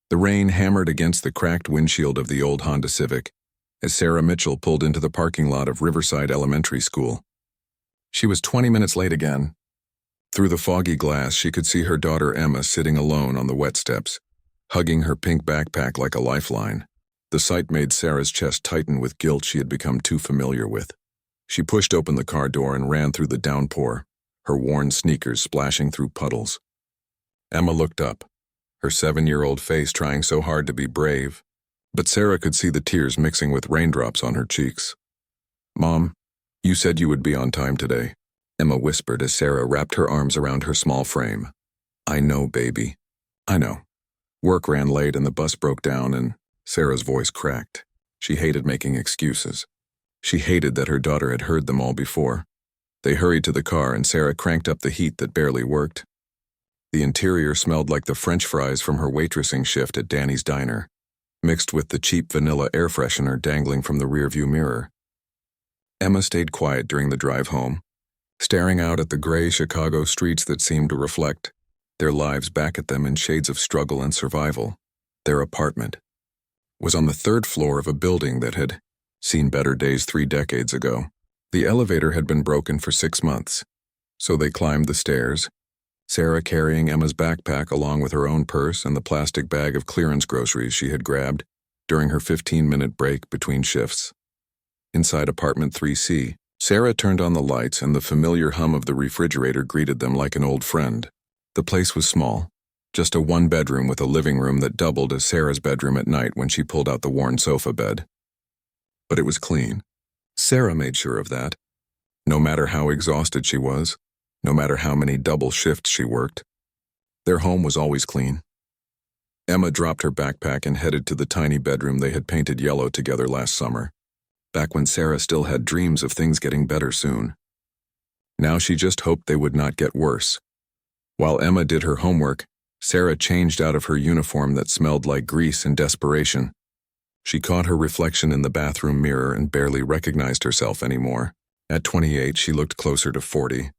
The rain hammered against the cracked windshield of the old Honda Civic as Sarah Mitchell pulled into the parking lot of Riverside Elementary School. She was 20 minutes late again. Through the foggy glass, she could see her daughter Emma sitting alone on the wet steps, hugging her pink backpack like a lifeline. The sight made Sarah's chest tighten with guilt she had become too familiar with. She pushed open the car door and ran through the downpour, her worn sneakers splashing through puddles. Emma looked up, her 7-year-old face trying so hard to be brave, but Sarah could see the tears mixing with raindrops on her cheeks. "Mom, you said you would be on time today," Emma whispered as Sarah wrapped her arms around her small frame. "I know, baby. I know. Work ran late and the bus broke down and..." Sarah's voice cracked. She hated making excuses. She hated that her daughter had heard them all before. They hurried to the car and Sarah cranked up the heat that barely worked. The interior smelled like the French fries from her waitressing shift at Danny's Diner, mixed with the cheap vanilla air freshener dangling from the rearview mirror. Emma stayed quiet during the drive home, staring out at the gray Chicago streets that seemed to reflect their lives back at them in shades of struggle and survival. Their apartment was on the 3rd floor of a building that had seen better days 3 decades ago. The elevator had been broken for 6 months, so they climbed the stairs, Sarah carrying Emma's backpack along with her own purse and the plastic bag of clearance groceries she had grabbed during her 15-minute break between shifts. Inside apartment 3C, Sarah turned on the lights and the familiar hum of the refrigerator greeted them like an old friend. The place was small, just a 1-bedroom with a living room that doubled as Sarah's bedroom at night when she pulled out the worn sofa bed. But it was clean. Sarah made sure of that. No matter how exhausted she was, no matter how many double shifts she worked, their home was always clean. Emma dropped her backpack and headed to the tiny bedroom they had painted yellow together last summer, back when Sarah still had dreams of things getting better soon. Now she just hoped they would not get worse. While Emma did her homework, Sarah changed out of her uniform that smelled like grease and desperation. She caught her reflection in the bathroom mirror and barely recognized herself anymore. At 28, she looked closer to 40.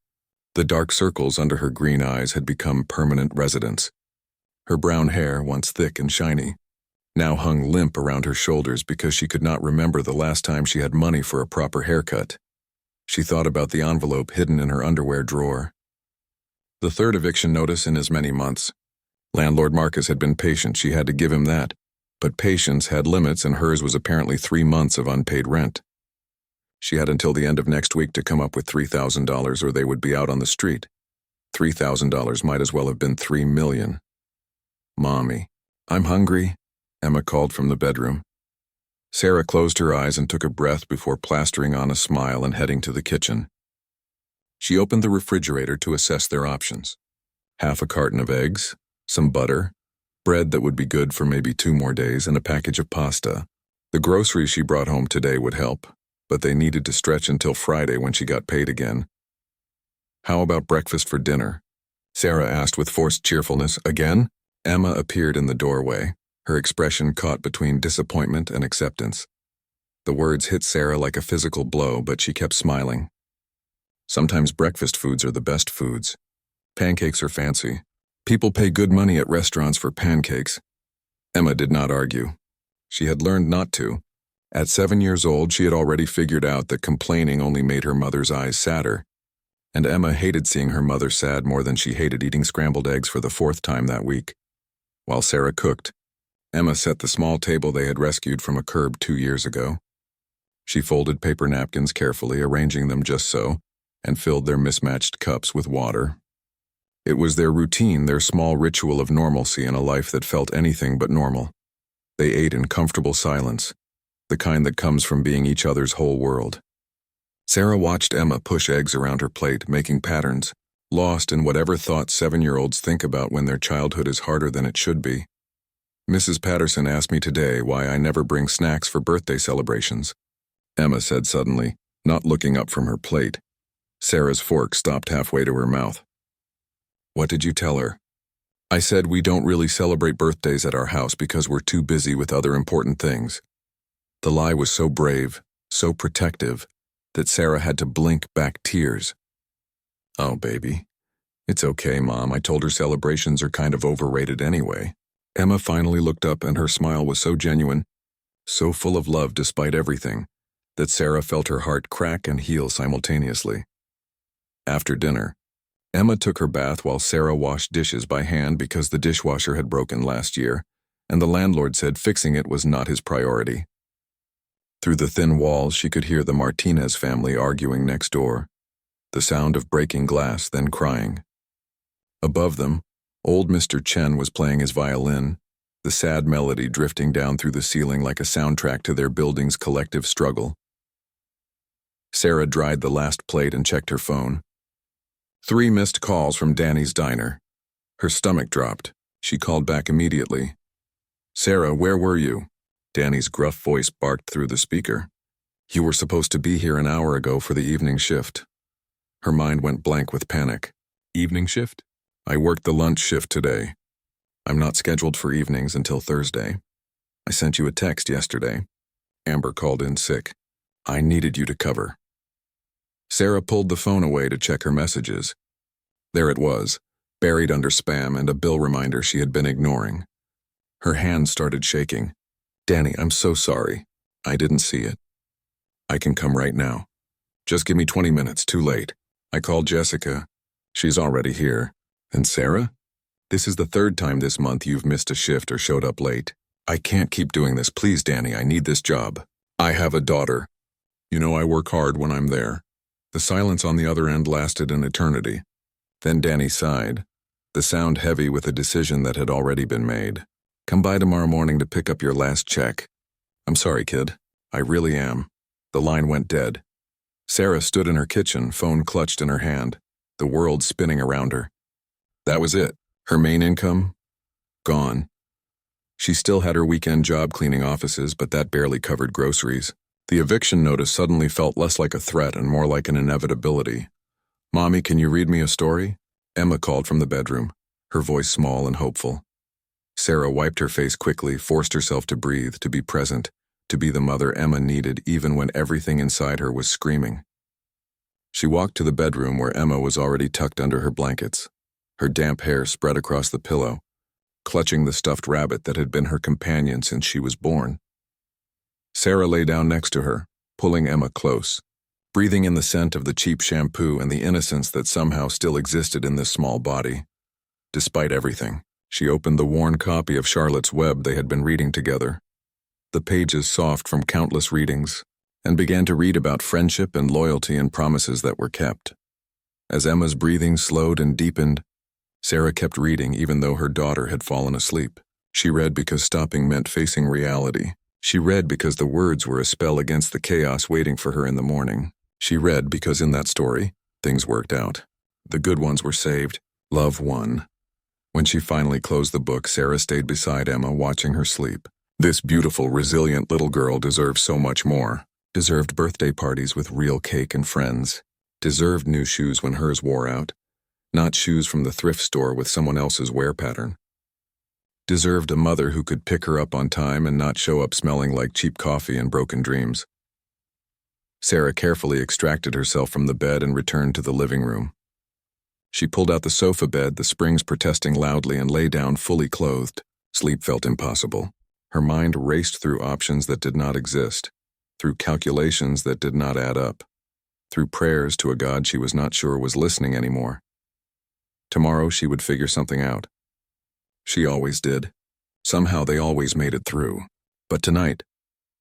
The dark circles under her green eyes had become permanent residents. Her brown hair, once thick and shiny, now hung limp around her shoulders because she could not remember the last time she had money for a proper haircut. She thought about the envelope hidden in her underwear drawer. The 3rd eviction notice in as many months. Landlord Marcus had been patient, she had to give him that. But patience had limits and hers was apparently 3 months of unpaid rent. She had until the end of next week to come up with $3,000 or they would be out on the street. $3,000 might as well have been $3 million. "Mommy, I'm hungry," Emma called from the bedroom. Sarah closed her eyes and took a breath before plastering on a smile and heading to the kitchen. She opened the refrigerator to assess their options. Half a carton of eggs, some butter, bread that would be good for maybe 2 more days, and a package of pasta. The groceries she brought home today would help, but they needed to stretch until Friday when she got paid again. "How about breakfast for dinner?" Sarah asked with forced cheerfulness. "Again?" Emma appeared in the doorway, her expression caught between disappointment and acceptance. The words hit Sarah like a physical blow, but she kept smiling. Sometimes breakfast foods are the best foods. Pancakes are fancy. People pay good money at restaurants for pancakes. Emma did not argue. She had learned not to. At 7 years old, she had already figured out that complaining only made her mother's eyes sadder. And Emma hated seeing her mother sad more than she hated eating scrambled eggs for the 4th time that week. While Sarah cooked, Emma set the small table they had rescued from a curb 2 years ago. She folded paper napkins carefully, arranging them just so, and filled their mismatched cups with water. It was their routine, their small ritual of normalcy in a life that felt anything but normal. They ate in comfortable silence, the kind that comes from being each other's whole world. Sarah watched Emma push eggs around her plate, making patterns, lost in whatever thoughts 7-year-olds think about when their childhood is harder than it should be. "Mrs. Patterson asked me today why I never bring snacks for birthday celebrations," Emma said suddenly, not looking up from her plate. Sarah's fork stopped halfway to her mouth. "What did you tell her?" "I said we don't really celebrate birthdays at our house because we're too busy with other important things." The lie was so brave, so protective, that Sarah had to blink back tears. "Oh, baby. It's okay, Mom. I told her celebrations are kind of overrated anyway." Emma finally looked up and her smile was so genuine, so full of love despite everything, that Sarah felt her heart crack and heal simultaneously. After dinner, Emma took her bath while Sarah washed dishes by hand because the dishwasher had broken last year, and the landlord said fixing it was not his priority. Through the thin walls, she could hear the Martinez family arguing next door, the sound of breaking glass, then crying. Above them, old Mr. Chen was playing his violin, the sad melody drifting down through the ceiling like a soundtrack to their building's collective struggle. Sarah dried the last plate and checked her phone. 3 missed calls from Danny's diner. Her stomach dropped. She called back immediately. "Sarah, where were you?" Danny's gruff voice barked through the speaker. "You were supposed to be here an hour ago for the evening shift." Her mind went blank with panic. "Evening shift? I worked the lunch shift today. I'm not scheduled for evenings until Thursday. I sent you a text yesterday. Amber called in sick. I needed you to cover." Sarah pulled the phone away to check her messages. There it was, buried under spam and a bill reminder she had been ignoring. Her hands started shaking. "Danny, I'm so sorry. I didn't see it. I can come right now. Just give me 20 minutes, too late. I called Jessica. She's already here. And Sarah? This is the 3rd time this month you've missed a shift or showed up late. I can't keep doing this. Please, Danny, I need this job. I have a daughter. You know I work hard when I'm there." The silence on the other end lasted an eternity. Then Danny sighed, the sound heavy with a decision that had already been made. "Come by tomorrow morning to pick up your last check." "I'm sorry, kid. I really am." The line went dead. Sarah stood in her kitchen, phone clutched in her hand, the world spinning around her. That was it. Her main income? Gone. She still had her weekend job cleaning offices, but that barely covered groceries. The eviction notice suddenly felt less like a threat and more like an inevitability. "Mommy, can you read me a story?" Emma called from the bedroom, her voice small and hopeful. Sarah wiped her face quickly, forced herself to breathe, to be present, to be the mother Emma needed even when everything inside her was screaming. She walked to the bedroom where Emma was already tucked under her blankets, her damp hair spread across the pillow, clutching the stuffed rabbit that had been her companion since she was born. Sarah lay down next to her, pulling Emma close, breathing in the scent of the cheap shampoo and the innocence that somehow still existed in this small body. Despite everything, she opened the worn copy of Charlotte's Web they had been reading together, the pages soft from countless readings, and began to read about friendship and loyalty and promises that were kept. As Emma's breathing slowed and deepened, Sarah kept reading even though her daughter had fallen asleep. She read because stopping meant facing reality. She read because the words were a spell against the chaos waiting for her in the morning. She read because in that story, things worked out. The good ones were saved. Love won. When she finally closed the book, Sarah stayed beside Emma, watching her sleep. This beautiful, resilient little girl deserved so much more. Deserved birthday parties with real cake and friends. Deserved new shoes when hers wore out. Not shoes from the thrift store with someone else's wear pattern. Deserved a mother who could pick her up on time and not show up smelling like cheap coffee and broken dreams. Sarah carefully extracted herself from the bed and returned to the living room. She pulled out the sofa bed, the springs protesting loudly, and lay down fully clothed. Sleep felt impossible. Her mind raced through options that did not exist, through calculations that did not add up, through prayers to a God she was not sure was listening anymore. Tomorrow she would figure something out. She always did. Somehow they always made it through. But tonight,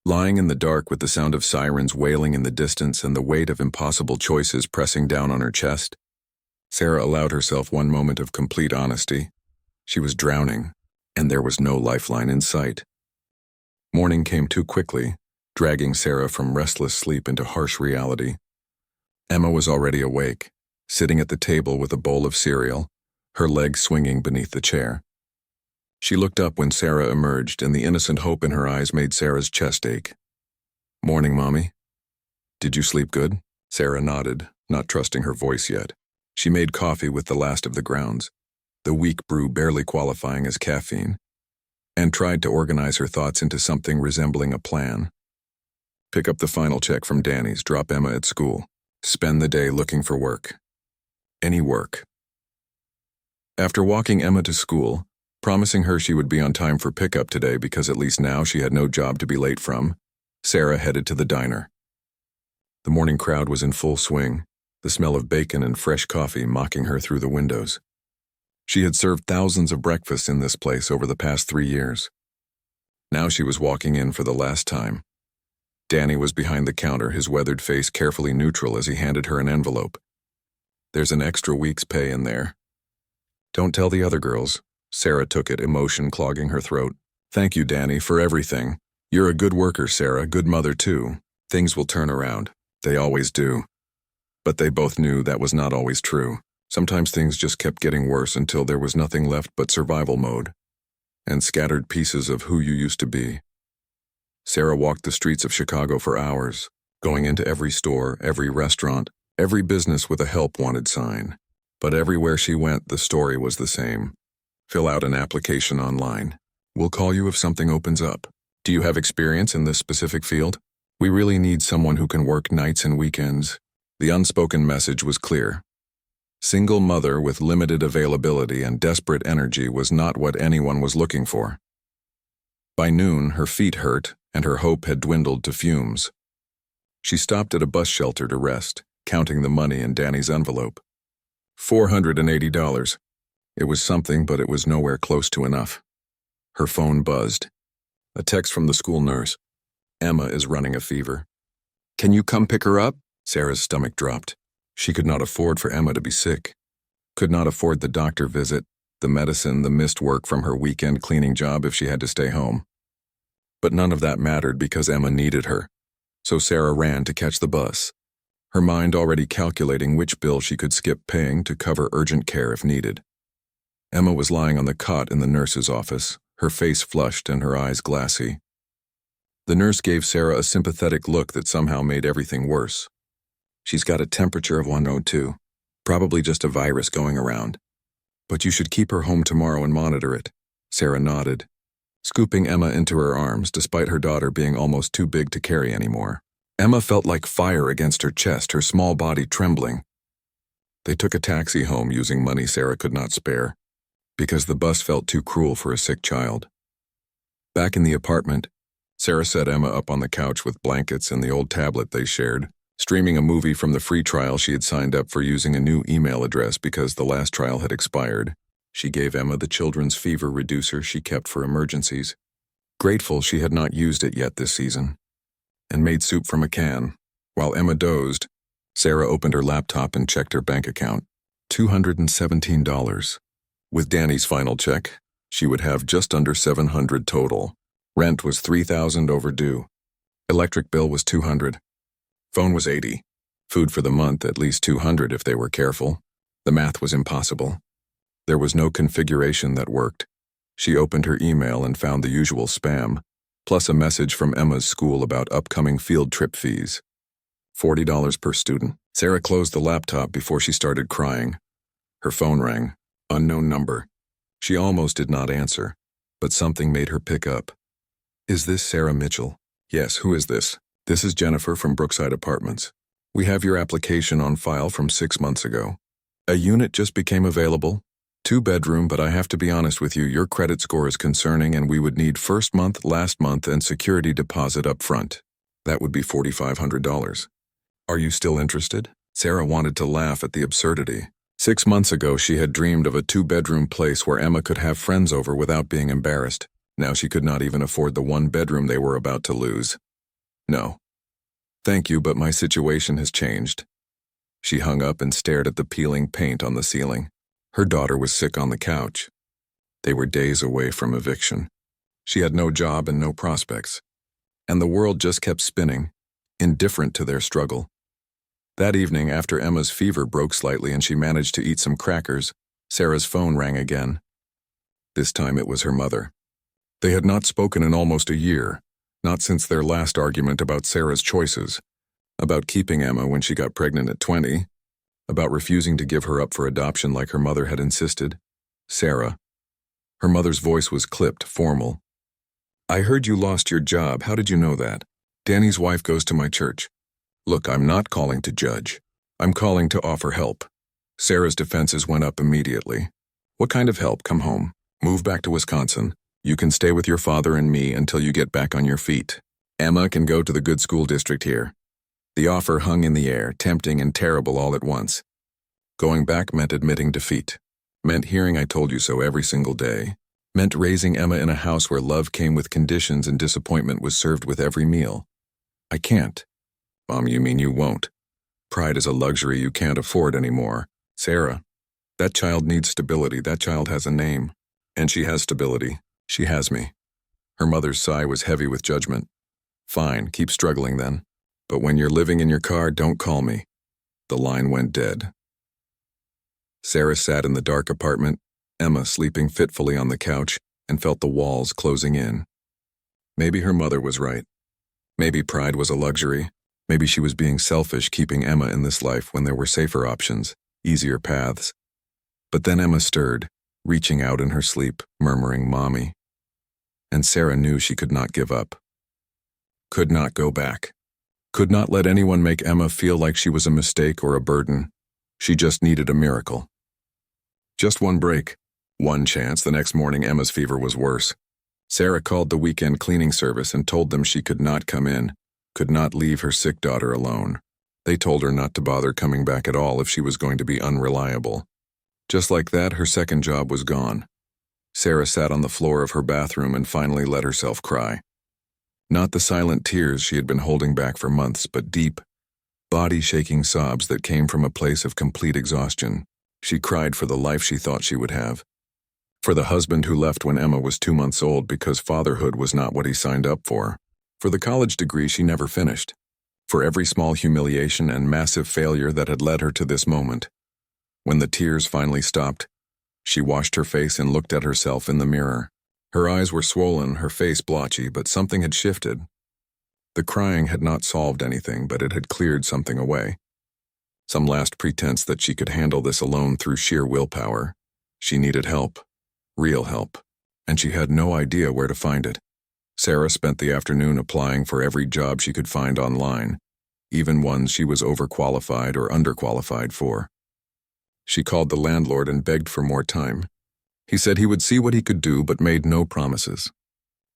lying in the dark with the sound of sirens wailing in the distance and the weight of impossible choices pressing down on her chest, Sarah allowed herself one moment of complete honesty. She was drowning, and there was no lifeline in sight. Morning came too quickly, dragging Sarah from restless sleep into harsh reality. Emma was already awake, sitting at the table with a bowl of cereal, her legs swinging beneath the chair. She looked up when Sarah emerged, and the innocent hope in her eyes made Sarah's chest ache. "Morning, Mommy. Did you sleep good?" Sarah nodded, not trusting her voice yet. She made coffee with the last of the grounds, the weak brew barely qualifying as caffeine, and tried to organize her thoughts into something resembling a plan. Pick up the final check from Danny's, drop Emma at school, spend the day looking for work. Any work. After walking Emma to school, Promising her she would be on time for pickup today because at least now she had no job to be late from, Sarah headed to the diner. The morning crowd was in full swing, the smell of bacon and fresh coffee mocking her through the windows. She had served thousands of breakfasts in this place over the past 3 years. Now she was walking in for the last time. Danny was behind the counter, his weathered face carefully neutral as he handed her an envelope. "There's an extra week's pay in there." "Don't tell the other girls." Sarah took it, emotion clogging her throat. "Thank you, Danny, for everything. You're a good worker, Sarah, good mother too. Things will turn around. They always do." But they both knew that was not always true. Sometimes things just kept getting worse until there was nothing left but survival mode and scattered pieces of who you used to be. Sarah walked the streets of Chicago for hours, going into every store, every restaurant, every business with a help wanted sign. But everywhere she went, the story was the same. Fill out an application online. We'll call you if something opens up. Do you have experience in this specific field? We really need someone who can work nights and weekends. The unspoken message was clear. Single mother with limited availability and desperate energy was not what anyone was looking for. By noon, her feet hurt and her hope had dwindled to fumes. She stopped at a bus shelter to rest, counting the money in Danny's envelope. $480. It was something, but it was nowhere close to enough. Her phone buzzed. A text from the school nurse. "Emma is running a fever. Can you come pick her up?" Sarah's stomach dropped. She could not afford for Emma to be sick. Could not afford the doctor visit, the medicine, the missed work from her weekend cleaning job if she had to stay home. But none of that mattered because Emma needed her. So Sarah ran to catch the bus, her mind already calculating which bill she could skip paying to cover urgent care if needed. Emma was lying on the cot in the nurse's office, her face flushed and her eyes glassy. The nurse gave Sarah a sympathetic look that somehow made everything worse. "She's got a temperature of 102, probably just a virus going around. But you should keep her home tomorrow and monitor it." Sarah nodded, scooping Emma into her arms despite her daughter being almost too big to carry anymore. Emma felt like fire against her chest, her small body trembling. They took a taxi home using money Sarah could not spare, because the bus felt too cruel for a sick child. Back in the apartment, Sarah set Emma up on the couch with blankets and the old tablet they shared, streaming a movie from the free trial she had signed up for using a new email address because the last trial had expired. She gave Emma the children's fever reducer she kept for emergencies, grateful she had not used it yet this season, and made soup from a can. While Emma dozed, Sarah opened her laptop and checked her bank account. $217. With Danny's final check, she would have just under $700 total. Rent was $3,000 overdue. Electric bill was $200. Phone was $80. Food for the month, at least $200 if they were careful. The math was impossible. There was no configuration that worked. She opened her email and found the usual spam, plus a message from Emma's school about upcoming field trip fees. $40 per student. Sarah closed the laptop before she started crying. Her phone rang. Unknown number. She almost did not answer, but something made her pick up. "Is this Sarah Mitchell?" "Yes, who is this?" "This is Jennifer from Brookside Apartments. We have your application on file from 6 months ago. A unit just became available. 2-bedroom, but I have to be honest with you, your credit score is concerning and we would need first month, last month, and security deposit up front. That would be $4,500. Are you still interested?" Sarah wanted to laugh at the absurdity. 6 months ago, she had dreamed of a 2-bedroom place where Emma could have friends over without being embarrassed. Now she could not even afford the 1-bedroom they were about to lose. "No. Thank you, but my situation has changed." She hung up and stared at the peeling paint on the ceiling. Her daughter was sick on the couch. They were days away from eviction. She had no job and no prospects. And the world just kept spinning, indifferent to their struggle. That evening, after Emma's fever broke slightly and she managed to eat some crackers, Sarah's phone rang again. This time it was her mother. They had not spoken in almost a year, not since their last argument about Sarah's choices, about keeping Emma when she got pregnant at 20, about refusing to give her up for adoption like her mother had insisted. Sarah. Her mother's voice was clipped, formal. "I heard you lost your job. How did you know that? Danny's wife goes to my church. Look, I'm not calling to judge. I'm calling to offer help." Sarah's defenses went up immediately. "What kind of help? Come home. Move back to Wisconsin. You can stay with your father and me until you get back on your feet. Emma can go to the good school district here. The offer hung in the air, tempting and terrible all at once. Going back meant admitting defeat. Meant hearing "I told you so" every single day. Meant raising Emma in a house where love came with conditions and disappointment was served with every meal. I can't. Mom, you mean you won't? Pride is a luxury you can't afford anymore. Sarah, that child needs stability. That child has a name. And she has stability. She has me. Her mother's sigh was heavy with judgment. Fine, keep struggling then. But when you're living in your car, don't call me. The line went dead. Sarah sat in the dark apartment, Emma sleeping fitfully on the couch, and felt the walls closing in. Maybe her mother was right. Maybe pride was a luxury. Maybe she was being selfish keeping Emma in this life when there were safer options, easier paths. But then Emma stirred, reaching out in her sleep, murmuring "Mommy." And Sarah knew she could not give up. Could not go back. Could not let anyone make Emma feel like she was a mistake or a burden. She just needed a miracle. Just one break, one chance. The next morning Emma's fever was worse. Sarah called the weekend cleaning service and told them she could not come in, could not leave her sick daughter alone. They told her not to bother coming back at all if she was going to be unreliable. Just like that, her second job was gone. Sarah sat on the floor of her bathroom and finally let herself cry. Not the silent tears she had been holding back for months, but deep, body-shaking sobs that came from a place of complete exhaustion. She cried for the life she thought she would have. For the husband who left when Emma was 2 months old because fatherhood was not what he signed up for. For the college degree she never finished. For every small humiliation and massive failure that had led her to this moment. When the tears finally stopped, she washed her face and looked at herself in the mirror. Her eyes were swollen, her face blotchy, but something had shifted. The crying had not solved anything, but it had cleared something away. Some last pretense that she could handle this alone through sheer willpower. She needed help. Real help. And she had no idea where to find it. Sarah spent the afternoon applying for every job she could find online, even ones she was overqualified or underqualified for. She called the landlord and begged for more time. He said he would see what he could do but made no promises.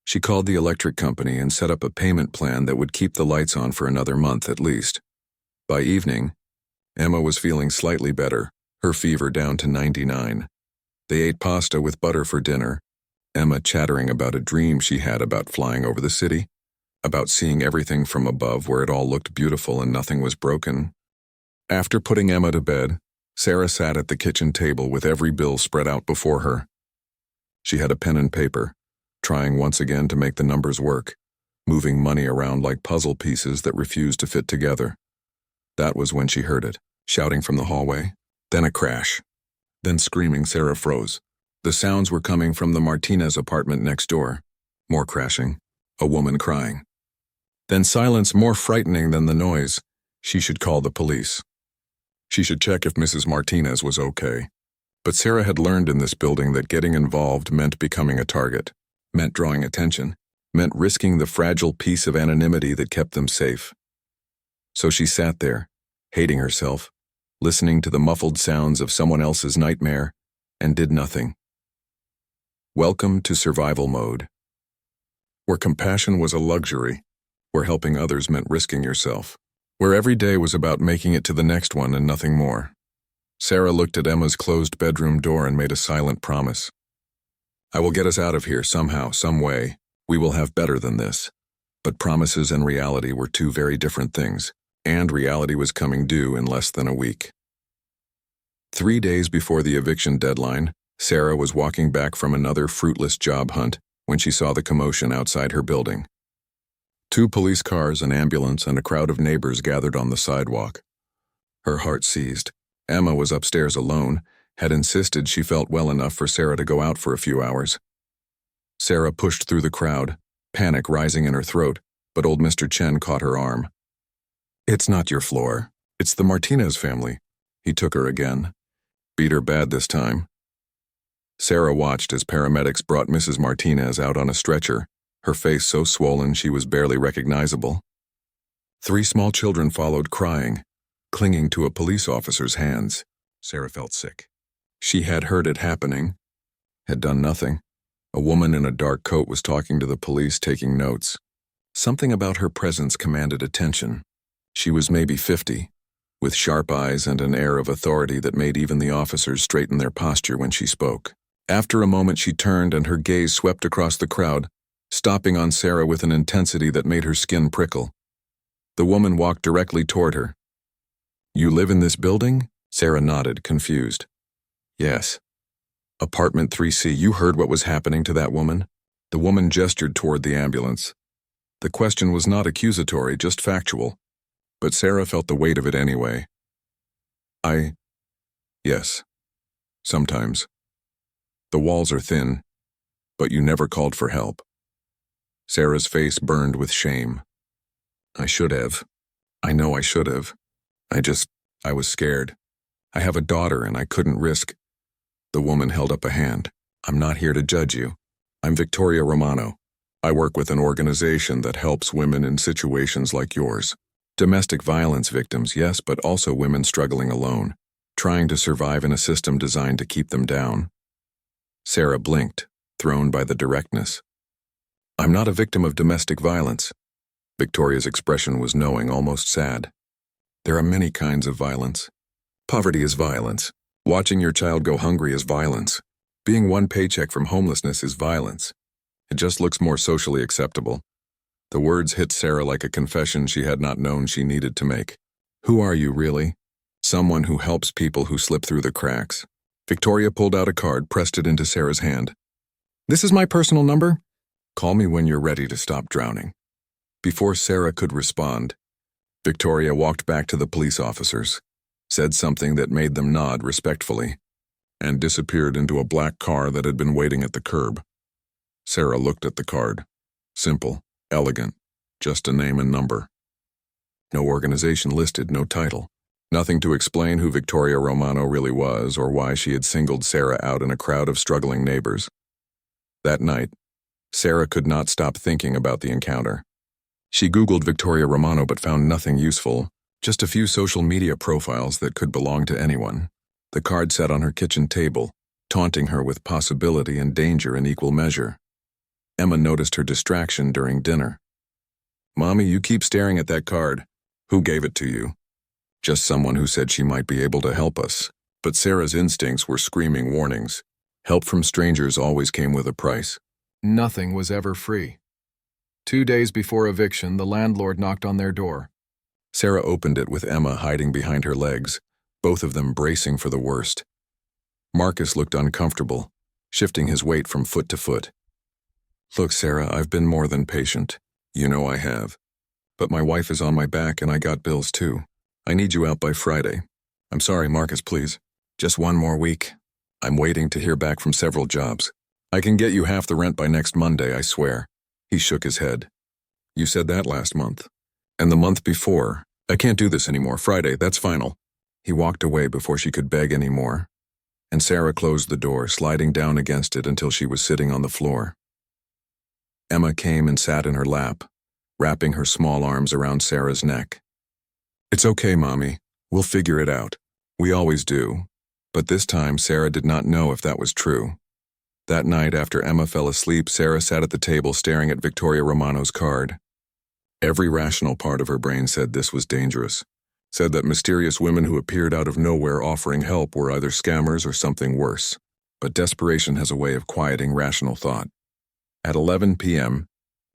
She called the electric company and set up a payment plan that would keep the lights on for another month at least. By evening, Emma was feeling slightly better, her fever down to 99. They ate pasta with butter for dinner, Emma chattering about a dream she had about flying over the city, about seeing everything from above where it all looked beautiful and nothing was broken. After putting Emma to bed, Sarah sat at the kitchen table with every bill spread out before her. She had a pen and paper, trying once again to make the numbers work, moving money around like puzzle pieces that refused to fit together. That was when she heard it, shouting from the hallway, then a crash. Then screaming. Sarah froze. The sounds were coming from the Martinez apartment next door. More crashing. A woman crying. Then silence more frightening than the noise. She should call the police. She should check if Mrs. Martinez was okay. But Sarah had learned in this building that getting involved meant becoming a target, meant drawing attention, meant risking the fragile piece of anonymity that kept them safe. So she sat there, hating herself, listening to the muffled sounds of someone else's nightmare, and did nothing. Welcome to survival mode. Where compassion was a luxury, where helping others meant risking yourself, where every day was about making it to the next one and nothing more. Sarah looked at Emma's closed bedroom door and made a silent promise. I will get us out of here somehow, some way. We will have better than this. But promises and reality were two very different things, and reality was coming due in less than a week. 3 days before the eviction deadline, Sarah was walking back from another fruitless job hunt when she saw the commotion outside her building. 2 police cars, an ambulance, and a crowd of neighbors gathered on the sidewalk. Her heart seized. Emma was upstairs alone, had insisted she felt well enough for Sarah to go out for a few hours. Sarah pushed through the crowd, panic rising in her throat, but old Mr. Chen caught her arm. It's not your floor. It's the Martinez family. He took her again. Beat her bad this time. Sarah watched as paramedics brought Mrs. Martinez out on a stretcher, her face so swollen she was barely recognizable. 3 small children followed crying, clinging to a police officer's hands. Sarah felt sick. She had heard it happening. had done nothing. A woman in a dark coat was talking to the police, taking notes. Something about her presence commanded attention. She was maybe 50, with sharp eyes and an air of authority that made even the officers straighten their posture when she spoke. After a moment she turned and her gaze swept across the crowd, stopping on Sarah with an intensity that made her skin prickle. The woman walked directly toward her. "You live in this building?" Sarah nodded, confused. "Yes. Apartment 3C, you heard what was happening to that woman?" The woman gestured toward the ambulance. The question was not accusatory, just factual, but Sarah felt the weight of it anyway. Yes. Sometimes. The walls are thin, but you never called for help." Sarah's face burned with shame. "I should have. I know I should have. I was scared. I have a daughter and I couldn't risk." The woman held up a hand. "I'm not here to judge you. I'm Victoria Romano. I work with an organization that helps women in situations like yours. Domestic violence victims, yes, but also women struggling alone, trying to survive in a system designed to keep them down." Sarah blinked, thrown by the directness. "I'm not a victim of domestic violence." Victoria's expression was knowing, almost sad. "There are many kinds of violence. Poverty is violence. Watching your child go hungry is violence. Being one paycheck from homelessness is violence. It just looks more socially acceptable." The words hit Sarah like a confession she had not known she needed to make. "Who are you, really?" "Someone who helps people who slip through the cracks." Victoria pulled out a card, pressed it into Sarah's hand. "This is my personal number. Call me when you're ready to stop drowning." Before Sarah could respond, Victoria walked back to the police officers, said something that made them nod respectfully, and disappeared into a black car that had been waiting at the curb. Sarah looked at the card. Simple, elegant, just a name and number. No organization listed, no title. Nothing to explain who Victoria Romano really was or why she had singled Sarah out in a crowd of struggling neighbors. That night, Sarah could not stop thinking about the encounter. She Googled Victoria Romano but found nothing useful, just a few social media profiles that could belong to anyone. The card sat on her kitchen table, taunting her with possibility and danger in equal measure. Emma noticed her distraction during dinner. "Mommy, you keep staring at that card. Who gave it to you?" "Just someone who said she might be able to help us." But Sarah's instincts were screaming warnings. Help from strangers always came with a price. Nothing was ever free. 2 days before eviction, the landlord knocked on their door. Sarah opened it with Emma hiding behind her legs, both of them bracing for the worst. Marcus looked uncomfortable, shifting his weight from foot to foot. "Look, Sarah, I've been more than patient. You know I have. But my wife is on my back and I got bills too. I need you out by Friday." "I'm sorry, Marcus, please. Just 1 more week. I'm waiting to hear back from several jobs. I can get you half the rent by next Monday, I swear." He shook his head. "You said that last month. And the month before. I can't do this anymore. Friday, that's final." He walked away before she could beg any more, and Sarah closed the door, sliding down against it until she was sitting on the floor. Emma came and sat in her lap, wrapping her small arms around Sarah's neck. "It's okay, Mommy. We'll figure it out. We always do." But this time, Sarah did not know if that was true. That night, after Emma fell asleep, Sarah sat at the table staring at Victoria Romano's card. Every rational part of her brain said this was dangerous, said that mysterious women who appeared out of nowhere offering help were either scammers or something worse. But desperation has a way of quieting rational thought. At 11 p.m.,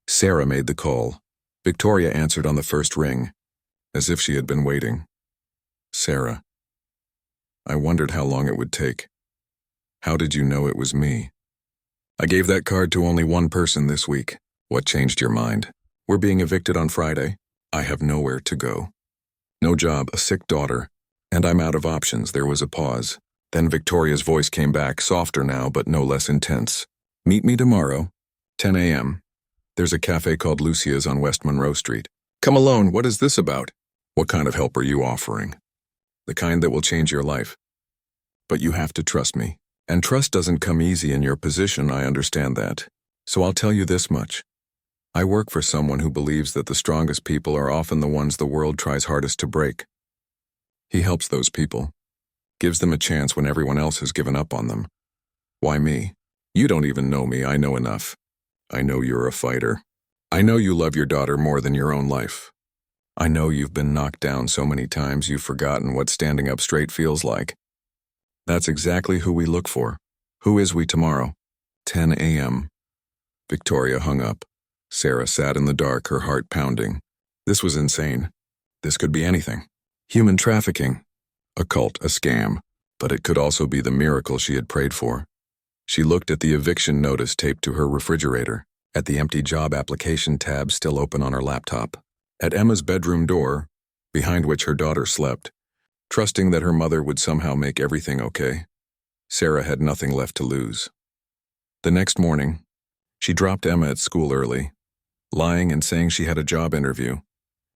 Sarah made the call. Victoria answered on the first ring, as if she had been waiting. "Sarah." I wondered how long it would take. "How did you know it was me?" "I gave that card to only one person this week." "What changed your mind?" "We're being evicted on Friday. I have nowhere to go. No job, a sick daughter, and I'm out of options." There was a pause. Then Victoria's voice came back, softer now but no less intense. "Meet me tomorrow, 10 a.m. There's a cafe called Lucia's on West Monroe Street." "Come alone, what is this about?" "What kind of help are you offering?" "The kind that will change your life. But you have to trust me. And trust doesn't come easy in your position, I understand that. So I'll tell you this much. I work for someone who believes that the strongest people are often the ones the world tries hardest to break. He helps those people, gives them a chance when everyone else has given up on them. Why me? You don't even know me, I know enough. I know you're a fighter. I know you love your daughter more than your own life. I know you've been knocked down so many times you've forgotten what standing up straight feels like. That's exactly who we look for. Who is we tomorrow? 10 a.m. Victoria hung up. Sarah sat in the dark, her heart pounding. This was insane. This could be anything. Human trafficking. A cult, a scam. But it could also be the miracle she had prayed for. She looked at the eviction notice taped to her refrigerator, at the empty job application tab still open on her laptop, at Emma's bedroom door, behind which her daughter slept, trusting that her mother would somehow make everything okay. Sarah had nothing left to lose. The next morning, she dropped Emma at school early, lying and saying she had a job interview,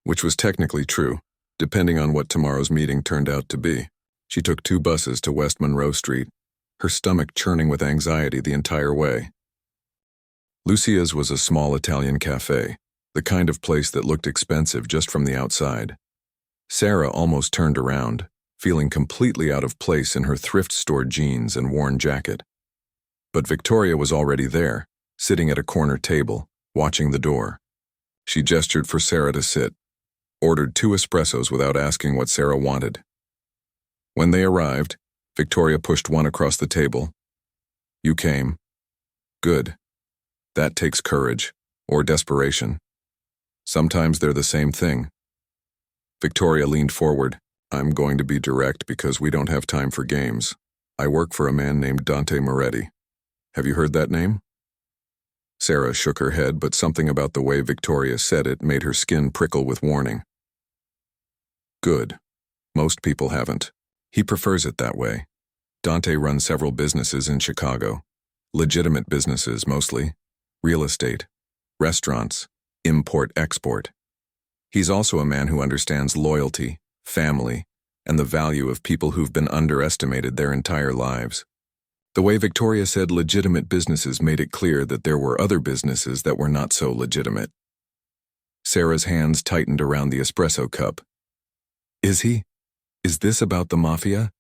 which was technically true, depending on what tomorrow's meeting turned out to be. She took 2 buses to West Monroe Street, her stomach churning with anxiety the entire way. Lucia's was a small Italian cafe, the kind of place that looked expensive just from the outside. Sarah almost turned around, feeling completely out of place in her thrift store jeans and worn jacket. But Victoria was already there, sitting at a corner table, watching the door. She gestured for Sarah to sit, ordered 2 espressos without asking what Sarah wanted. When they arrived, Victoria pushed one across the table. You came. Good. That takes courage, or desperation. Sometimes they're the same thing. Victoria leaned forward. I'm going to be direct because we don't have time for games. I work for a man named Dante Moretti. Have you heard that name? Sarah shook her head, but something about the way Victoria said it made her skin prickle with warning. Good. Most people haven't. He prefers it that way. Dante runs several businesses in Chicago. Legitimate businesses, mostly. Real estate, restaurants, import-export. He's also a man who understands loyalty, family, and the value of people who've been underestimated their entire lives. The way Victoria said legitimate businesses made it clear that there were other businesses that were not so legitimate. Sarah's hands tightened around the espresso cup. Is he? Is this about the Mafia?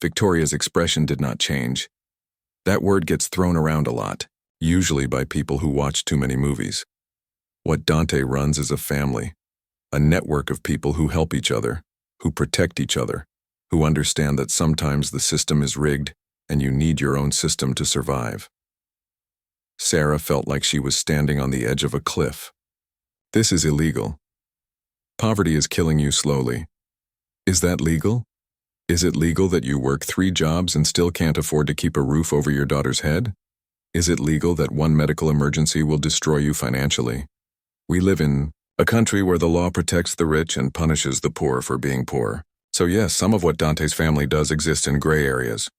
Victoria's expression did not change. That word gets thrown around a lot, usually by people who watch too many movies. What Dante runs is a family, a network of people who help each other, who protect each other, who understand that sometimes the system is rigged and you need your own system to survive. Sarah felt like she was standing on the edge of a cliff. This is illegal. Poverty is killing you slowly. Is that legal? Is it legal that you work 3 jobs and still can't afford to keep a roof over your daughter's head? Is it legal that one medical emergency will destroy you financially? We live in a country where the law protects the rich and punishes the poor for being poor. So yes, some of what Dante's family does exist in gray areas.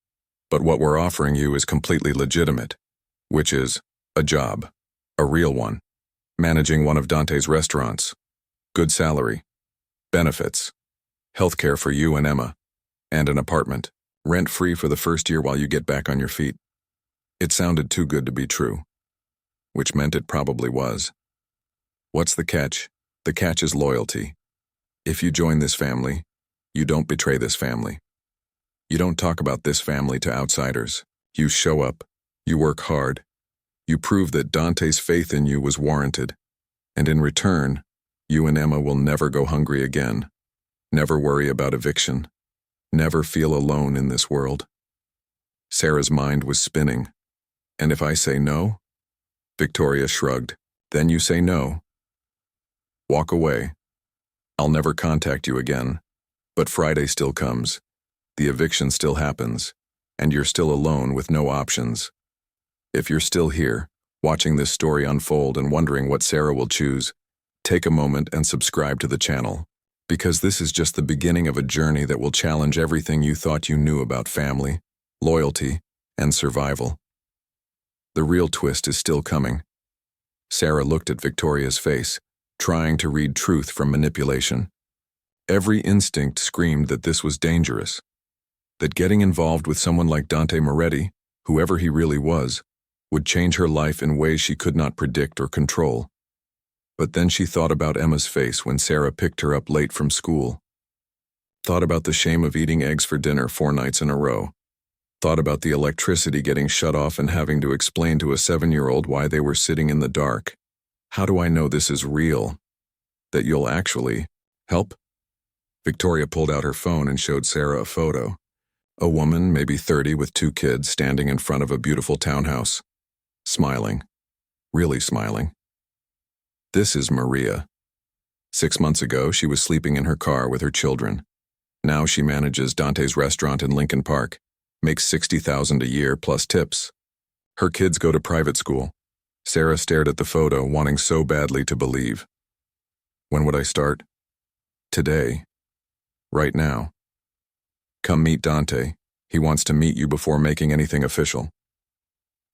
But what we're offering you is completely legitimate, which is a job, a real one, managing one of Dante's restaurants, good salary, benefits, healthcare for you and Emma, and an apartment, rent-free for the first year while you get back on your feet. It sounded too good to be true, which meant it probably was. What's the catch? The catch is loyalty. If you join this family, you don't betray this family. You don't talk about this family to outsiders. You show up. You work hard. You prove that Dante's faith in you was warranted. And in return, you and Emma will never go hungry again. Never worry about eviction. Never feel alone in this world. Sarah's mind was spinning. And if I say no? Victoria shrugged. Then you say no. Walk away. I'll never contact you again. But Friday still comes. The eviction still happens. And you're still alone with no options. If you're still here, watching this story unfold and wondering what Sarah will choose, take a moment and subscribe to the channel. Because this is just the beginning of a journey that will challenge everything you thought you knew about family, loyalty, and survival. The real twist is still coming. Sarah looked at Victoria's face, trying to read truth from manipulation. Every instinct screamed that this was dangerous, that getting involved with someone like Dante Moretti, whoever he really was, would change her life in ways she could not predict or control. But then she thought about Emma's face when Sarah picked her up late from school. Thought about the shame of eating eggs for dinner 4 nights in a row. Thought about the electricity getting shut off and having to explain to a 7-year-old why they were sitting in the dark. How do I know this is real? That you'll actually help? Victoria pulled out her phone and showed Sarah a photo. A woman, maybe 30, with 2 kids, standing in front of a beautiful townhouse. Smiling. Really smiling. This is Maria. 6 months ago, she was sleeping in her car with her children. Now she manages Dante's restaurant in Lincoln Park, makes $60,000 a year plus tips. Her kids go to private school. Sarah stared at the photo, wanting so badly to believe. When would I start? Today. Right now. Come meet Dante. He wants to meet you before making anything official.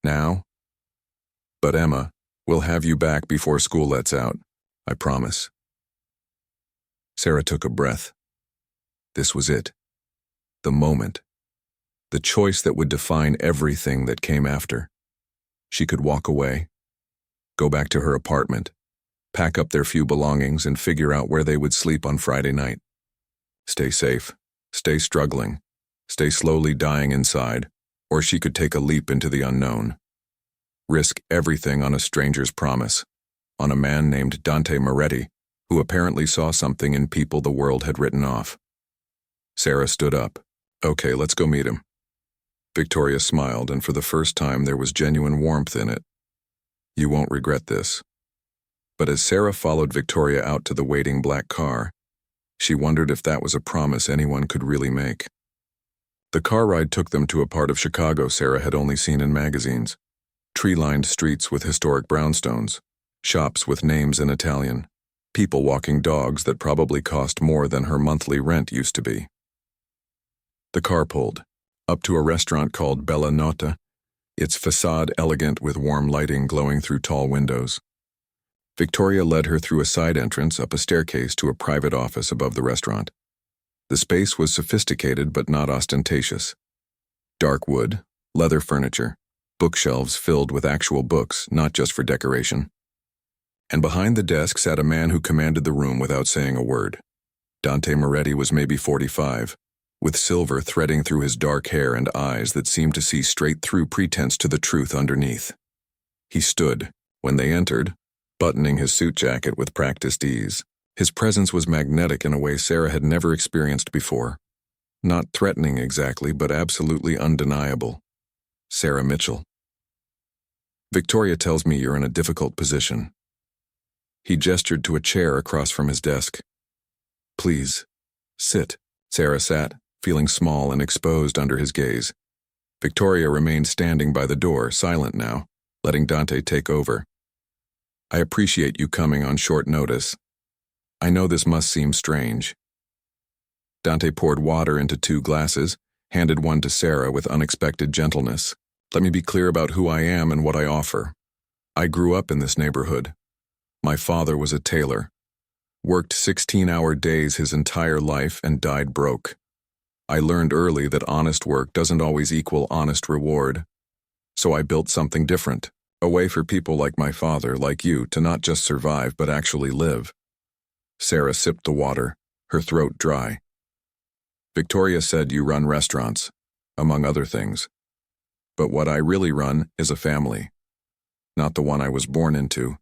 Now? But Emma, we'll have you back before school lets out. I promise. Sarah took a breath. This was it. The moment. The choice that would define everything that came after. She could walk away, go back to her apartment, pack up their few belongings and figure out where they would sleep on Friday night. Stay safe, stay struggling, stay slowly dying inside, or she could take a leap into the unknown. Risk everything on a stranger's promise, on a man named Dante Moretti, who apparently saw something in people the world had written off. Sarah stood up. Okay, let's go meet him. Victoria smiled, and for the first time there was genuine warmth in it. You won't regret this. But as Sarah followed Victoria out to the waiting black car, she wondered if that was a promise anyone could really make. The car ride took them to a part of Chicago Sarah had only seen in magazines. Tree-lined streets with historic brownstones, shops with names in Italian, people walking dogs that probably cost more than her monthly rent used to be. The car pulled up to a restaurant called Bella Nota, its facade elegant with warm lighting glowing through tall windows. Victoria led her through a side entrance up a staircase to a private office above the restaurant. The space was sophisticated but not ostentatious. Dark wood, leather furniture, bookshelves filled with actual books, not just for decoration. And behind the desk sat a man who commanded the room without saying a word. Dante Moretti was maybe 45, with silver threading through his dark hair and eyes that seemed to see straight through pretense to the truth underneath. He stood, when they entered, buttoning his suit jacket with practiced ease. His presence was magnetic in a way Sarah had never experienced before. Not threatening exactly, but absolutely undeniable. Sarah Mitchell. Victoria tells me you're in a difficult position. He gestured to a chair across from his desk. Please, sit. Sarah sat, feeling small and exposed under his gaze. Victoria remained standing by the door, silent now, letting Dante take over. I appreciate you coming on short notice. I know this must seem strange. Dante poured water into 2 glasses, handed one to Sarah with unexpected gentleness. Let me be clear about who I am and what I offer. I grew up in this neighborhood. My father was a tailor, worked 16-hour days his entire life and died broke. I learned early that honest work doesn't always equal honest reward. So I built something different, a way for people like my father, like you, to not just survive but actually live. Sarah sipped the water, her throat dry. Victoria said you run restaurants, among other things. But what I really run is a family. Not the one I was born into,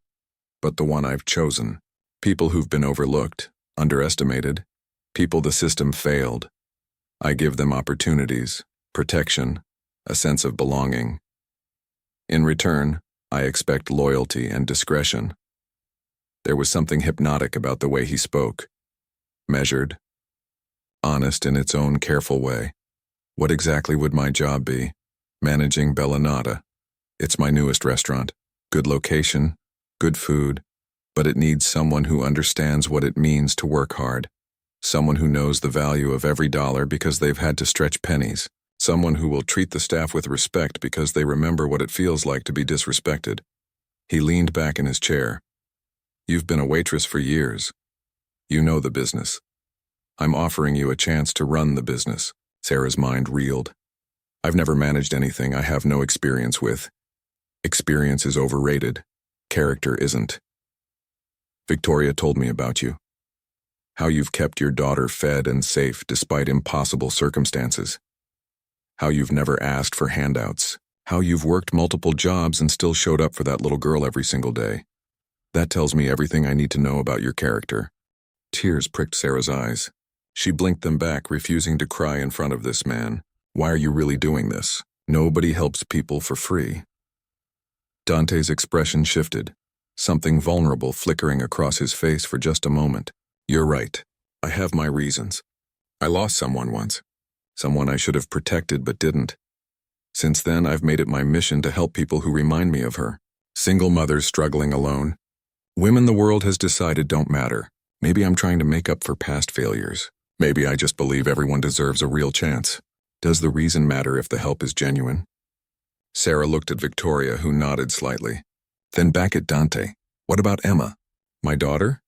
but the one I've chosen. People who've been overlooked, underestimated, people the system failed. I give them opportunities, protection, a sense of belonging. In return, I expect loyalty and discretion. There was something hypnotic about the way he spoke. Measured, honest in its own careful way. What exactly would my job be? Managing Bella Nota. It's my newest restaurant. Good location, good food, but it needs someone who understands what it means to work hard. Someone who knows the value of every dollar because they've had to stretch pennies. Someone who will treat the staff with respect because they remember what it feels like to be disrespected. He leaned back in his chair. You've been a waitress for years. You know the business. I'm offering you a chance to run the business. Sarah's mind reeled. I've never managed anything I have no experience with. Experience is overrated. Character isn't. Victoria told me about you. How you've kept your daughter fed and safe despite impossible circumstances. How you've never asked for handouts. How you've worked multiple jobs and still showed up for that little girl every single day. That tells me everything I need to know about your character. Tears pricked Sarah's eyes. She blinked them back, refusing to cry in front of this man. Why are you really doing this? Nobody helps people for free. Dante's expression shifted, something vulnerable flickering across his face for just a moment. You're right. I have my reasons. I lost someone once. Someone I should have protected but didn't. Since then, I've made it my mission to help people who remind me of her. Single mothers struggling alone. Women the world has decided don't matter. Maybe I'm trying to make up for past failures. Maybe I just believe everyone deserves a real chance. Does the reason matter if the help is genuine? Sarah looked at Victoria, who nodded slightly. Then back at Dante. What about Emma? My daughter?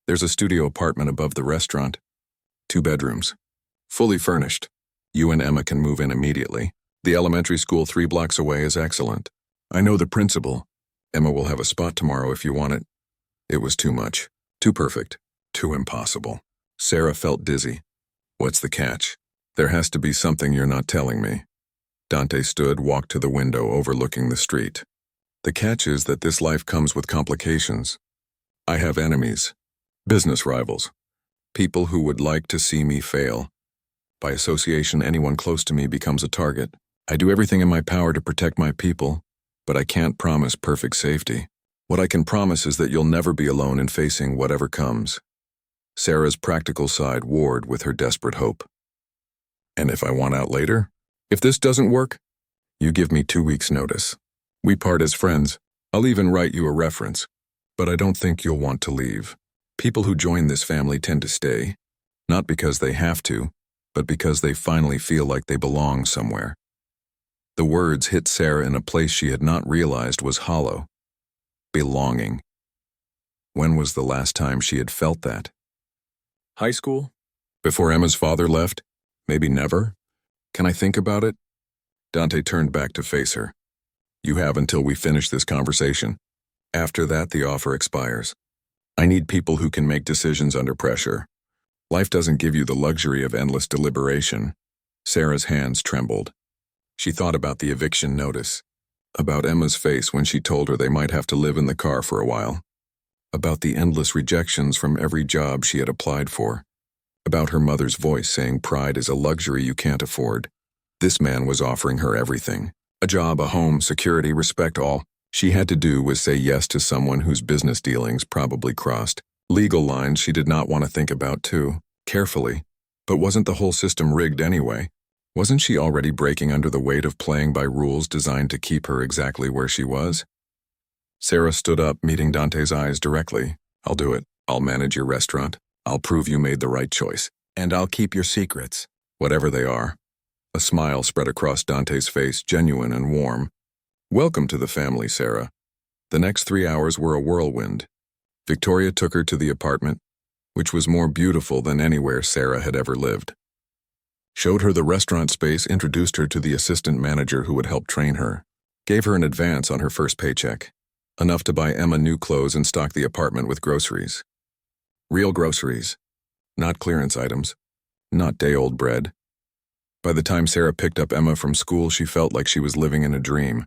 There's a studio apartment above the restaurant. 2 bedrooms. Fully furnished. You and Emma can move in immediately. The elementary school 3 blocks away is excellent. I know the principal. Emma will have a spot tomorrow if you want it. It was too much. Too perfect. Too impossible. Sarah felt dizzy. What's the catch? There has to be something you're not telling me. Dante stood, walked to the window overlooking the street. The catch is that this life comes with complications. I have enemies. Business rivals. People who would like to see me fail. By association, anyone close to me becomes a target. I do everything in my power to protect my people, but I can't promise perfect safety. What I can promise is that you'll never be alone in facing whatever comes. Sarah's practical side warred with her desperate hope. And if I want out later? If this doesn't work? You give me 2 weeks' notice. We part as friends. I'll even write you a reference. But I don't think you'll want to leave. People who join this family tend to stay, not because they have to, but because they finally feel like they belong somewhere. The words hit Sarah in a place she had not realized was hollow. Belonging. When was the last time she had felt that? High school? Before Emma's father left? Maybe never? Can I think about it? Dante turned back to face her. You have until we finish this conversation. After that, the offer expires. I need people who can make decisions under pressure. Life doesn't give you the luxury of endless deliberation. Sarah's hands trembled. She thought about the eviction notice, about Emma's face when she told her they might have to live in the car for a while, about the endless rejections from every job she had applied for, about her mother's voice saying pride is a luxury you can't afford. This man was offering her everything. A job, a home, security, respect, all she had to do was say yes to someone whose business dealings probably crossed legal lines she did not want to think about too, carefully. But wasn't the whole system rigged anyway? Wasn't she already breaking under the weight of playing by rules designed to keep her exactly where she was? Sarah stood up, meeting Dante's eyes directly. I'll do it. I'll manage your restaurant. I'll prove you made the right choice. And I'll keep your secrets, whatever they are. A smile spread across Dante's face, genuine and warm. Welcome to the family, Sarah. The next 3 hours were a whirlwind. Victoria took her to the apartment, which was more beautiful than anywhere Sarah had ever lived. Showed her the restaurant space, introduced her to the assistant manager who would help train her, gave her an advance on her first paycheck, enough to buy Emma new clothes and stock the apartment with groceries. Real groceries, not clearance items, not day-old bread. By the time Sarah picked up Emma from school, she felt like she was living in a dream.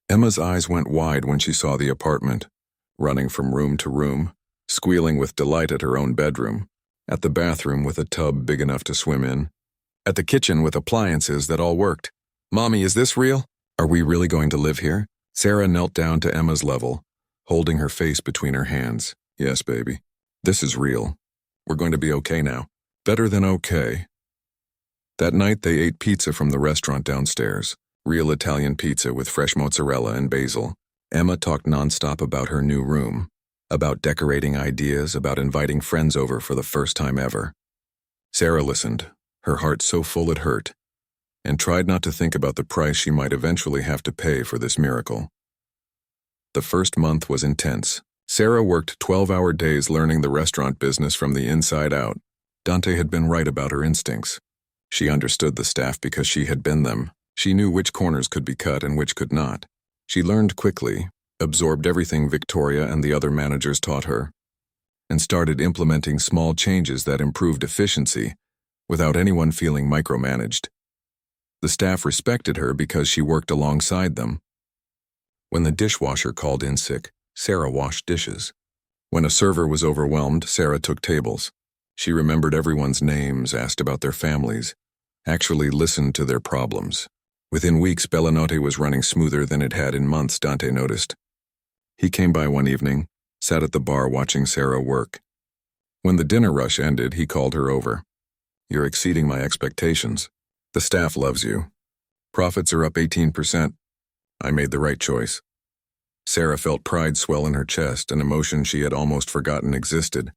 Emma's eyes went wide when she saw the apartment, running from room to room, squealing with delight at her own bedroom, at the bathroom with a tub big enough to swim in, at the kitchen with appliances that all worked. Mommy, is this real? Are we really going to live here? Sarah knelt down to Emma's level, holding her face between her hands. Yes, baby. This is real. We're going to be okay now. Better than okay. That night they ate pizza from the restaurant downstairs. Real Italian pizza with fresh mozzarella and basil. Emma talked nonstop about her new room, about decorating ideas, about inviting friends over for the first time ever. Sarah listened, her heart so full it hurt, and tried not to think about the price she might eventually have to pay for this miracle. The first month was intense. Sarah worked 12-hour days learning the restaurant business from the inside out. Dante had been right about her instincts. She understood the staff because she had been them. She knew which corners could be cut and which could not. She learned quickly, absorbed everything Victoria and the other managers taught her, and started implementing small changes that improved efficiency without anyone feeling micromanaged. The staff respected her because she worked alongside them. When the dishwasher called in sick, Sarah washed dishes. When a server was overwhelmed, Sarah took tables. She remembered everyone's names, asked about their families, actually listened to their problems. Within weeks, Bellanotte was running smoother than it had in months, Dante noticed. He came by one evening, sat at the bar watching Sarah work. When the dinner rush ended, he called her over. "You're exceeding my expectations. The staff loves you. Profits are up 18%. I made the right choice." Sarah felt pride swell in her chest, an emotion she had almost forgotten existed.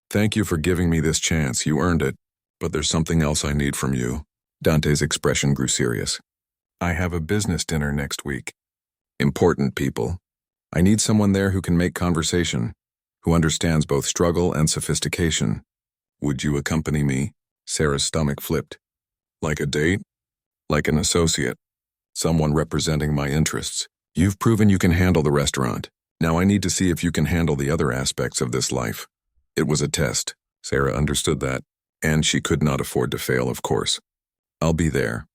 "Thank you for giving me this chance, you earned it. But there's something else I need from you." Dante's expression grew serious. "I have a business dinner next week. Important people. I need someone there who can make conversation, who understands both struggle and sophistication. Would you accompany me?" Sarah's stomach flipped. "Like a date? Like an associate? Someone representing my interests? You've proven you can handle the restaurant. Now I need to see if you can handle the other aspects of this life." It was a test. Sarah understood that, and she could not afford to fail, of course. "I'll be there."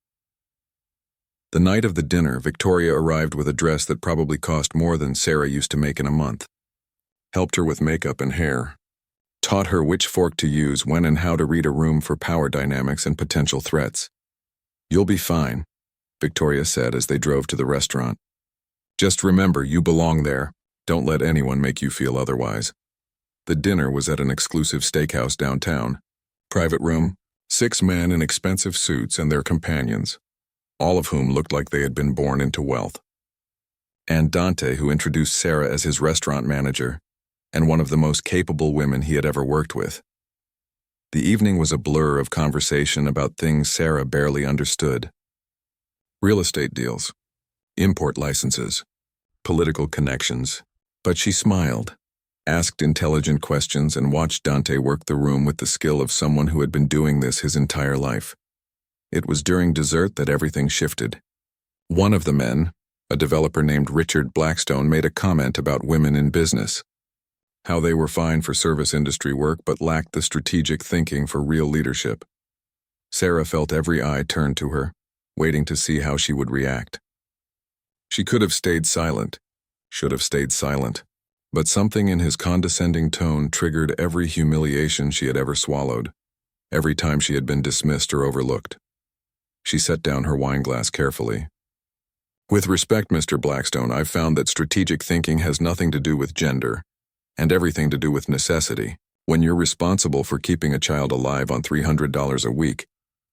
The night of the dinner, Victoria arrived with a dress that probably cost more than Sarah used to make in a month. Helped her with makeup and hair. Taught her which fork to use, when and how to read a room for power dynamics and potential threats. "You'll be fine," Victoria said as they drove to the restaurant. "Just remember, you belong there. Don't let anyone make you feel otherwise." The dinner was at an exclusive steakhouse downtown. Private room, 6 men in expensive suits and their companions, all of whom looked like they had been born into wealth. And Dante, who introduced Sarah as his restaurant manager, and one of the most capable women he had ever worked with. The evening was a blur of conversation about things Sarah barely understood. Real estate deals, import licenses, political connections. But she smiled, asked intelligent questions, and watched Dante work the room with the skill of someone who had been doing this his entire life. It was during dessert that everything shifted. One of the men, a developer named Richard Blackstone, made a comment about women in business. How they were fine for service industry work but lacked the strategic thinking for real leadership. Sarah felt every eye turned to her, waiting to see how she would react. She could have stayed silent, should have stayed silent, but something in his condescending tone triggered every humiliation she had ever swallowed, every time she had been dismissed or overlooked. She set down her wineglass carefully. "With respect, Mr. Blackstone, I've found that strategic thinking has nothing to do with gender, and everything to do with necessity. When you're responsible for keeping a child alive on $300 a week,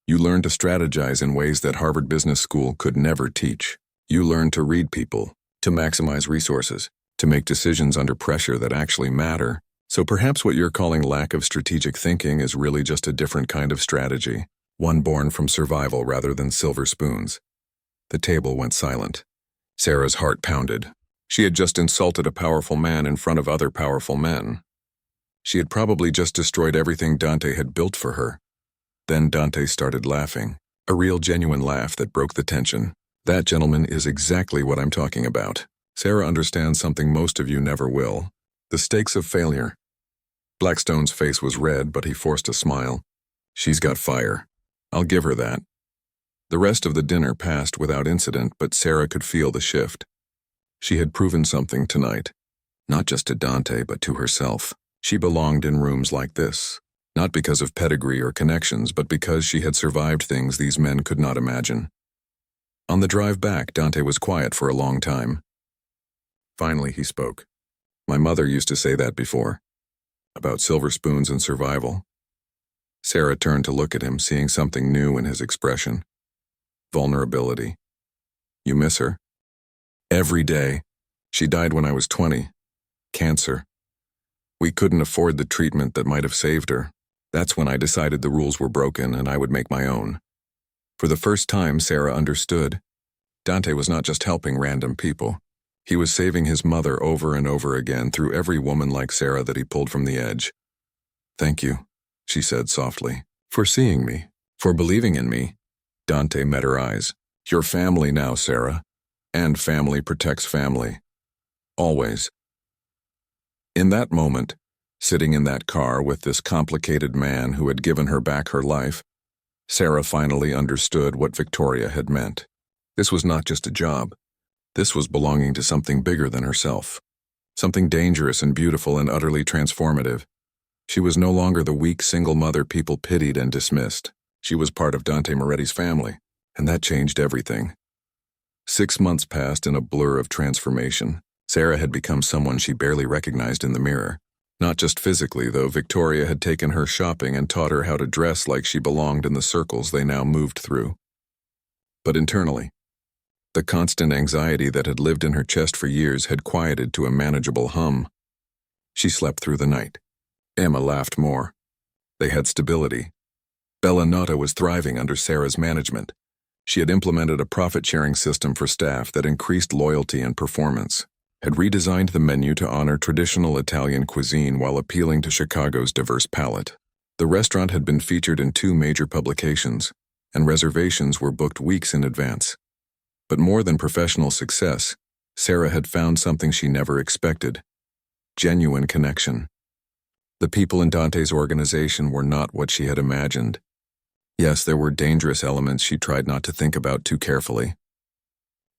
you learn to strategize in ways that Harvard Business School could never teach. You learn to read people, to maximize resources, to make decisions under pressure that actually matter. So perhaps what you're calling lack of strategic thinking is really just a different kind of strategy, one born from survival rather than silver spoons." The table went silent. Sarah's heart pounded. She had just insulted a powerful man in front of other powerful men. She had probably just destroyed everything Dante had built for her. Then Dante started laughing, a real genuine laugh that broke the tension. "That, gentleman, is exactly what I'm talking about. Sarah understands something most of you never will. The stakes of failure." Blackstone's face was red, but he forced a smile. "She's got fire. I'll give her that." The rest of the dinner passed without incident, but Sarah could feel the shift. She had proven something tonight, not just to Dante, but to herself. She belonged in rooms like this, not because of pedigree or connections, but because she had survived things these men could not imagine. On the drive back, Dante was quiet for a long time. Finally, he spoke. "My mother used to say that before, about silver spoons and survival." Sarah turned to look at him, seeing something new in his expression. Vulnerability. "You miss her?" "Every day. She died when I was 20. Cancer. We couldn't afford the treatment that might have saved her. That's when I decided the rules were broken and I would make my own." For the first time, Sarah understood. Dante was not just helping random people. He was saving his mother over and over again through every woman like Sarah that he pulled from the edge. "Thank you," she said softly, "for seeing me, for believing in me." Dante met her eyes. "You're family now, Sarah. And family protects family. Always." In that moment, sitting in that car with this complicated man who had given her back her life, Sarah finally understood what Victoria had meant. This was not just a job. This was belonging to something bigger than herself. Something dangerous and beautiful and utterly transformative. She was no longer the weak single mother people pitied and dismissed. She was part of Dante Moretti's family, and that changed everything. 6 months passed in a blur of transformation. Sarah had become someone she barely recognized in the mirror. Not just physically, though. Victoria had taken her shopping and taught her how to dress like she belonged in the circles they now moved through. But internally, the constant anxiety that had lived in her chest for years had quieted to a manageable hum. She slept through the night. Emma laughed more. They had stability. Bella Nota was thriving under Sarah's management. She had implemented a profit-sharing system for staff that increased loyalty and performance, had redesigned the menu to honor traditional Italian cuisine while appealing to Chicago's diverse palate. The restaurant had been featured in 2 major publications, and reservations were booked weeks in advance. But more than professional success, Sarah had found something she never expected: genuine connection. The people in Dante's organization were not what she had imagined. Yes, there were dangerous elements she tried not to think about too carefully.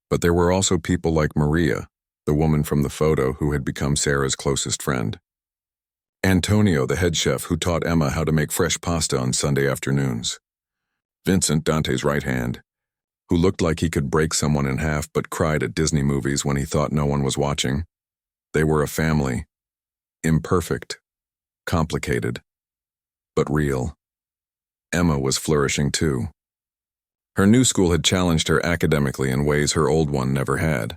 But there were also people like Maria, the woman from the photo who had become Sarah's closest friend. Antonio, the head chef who taught Emma how to make fresh pasta on Sunday afternoons. Vincent, Dante's right hand, who looked like he could break someone in half but cried at Disney movies when he thought no one was watching. They were a family. Imperfect. Complicated. But real. Emma was flourishing too. Her new school had challenged her academically in ways her old one never had.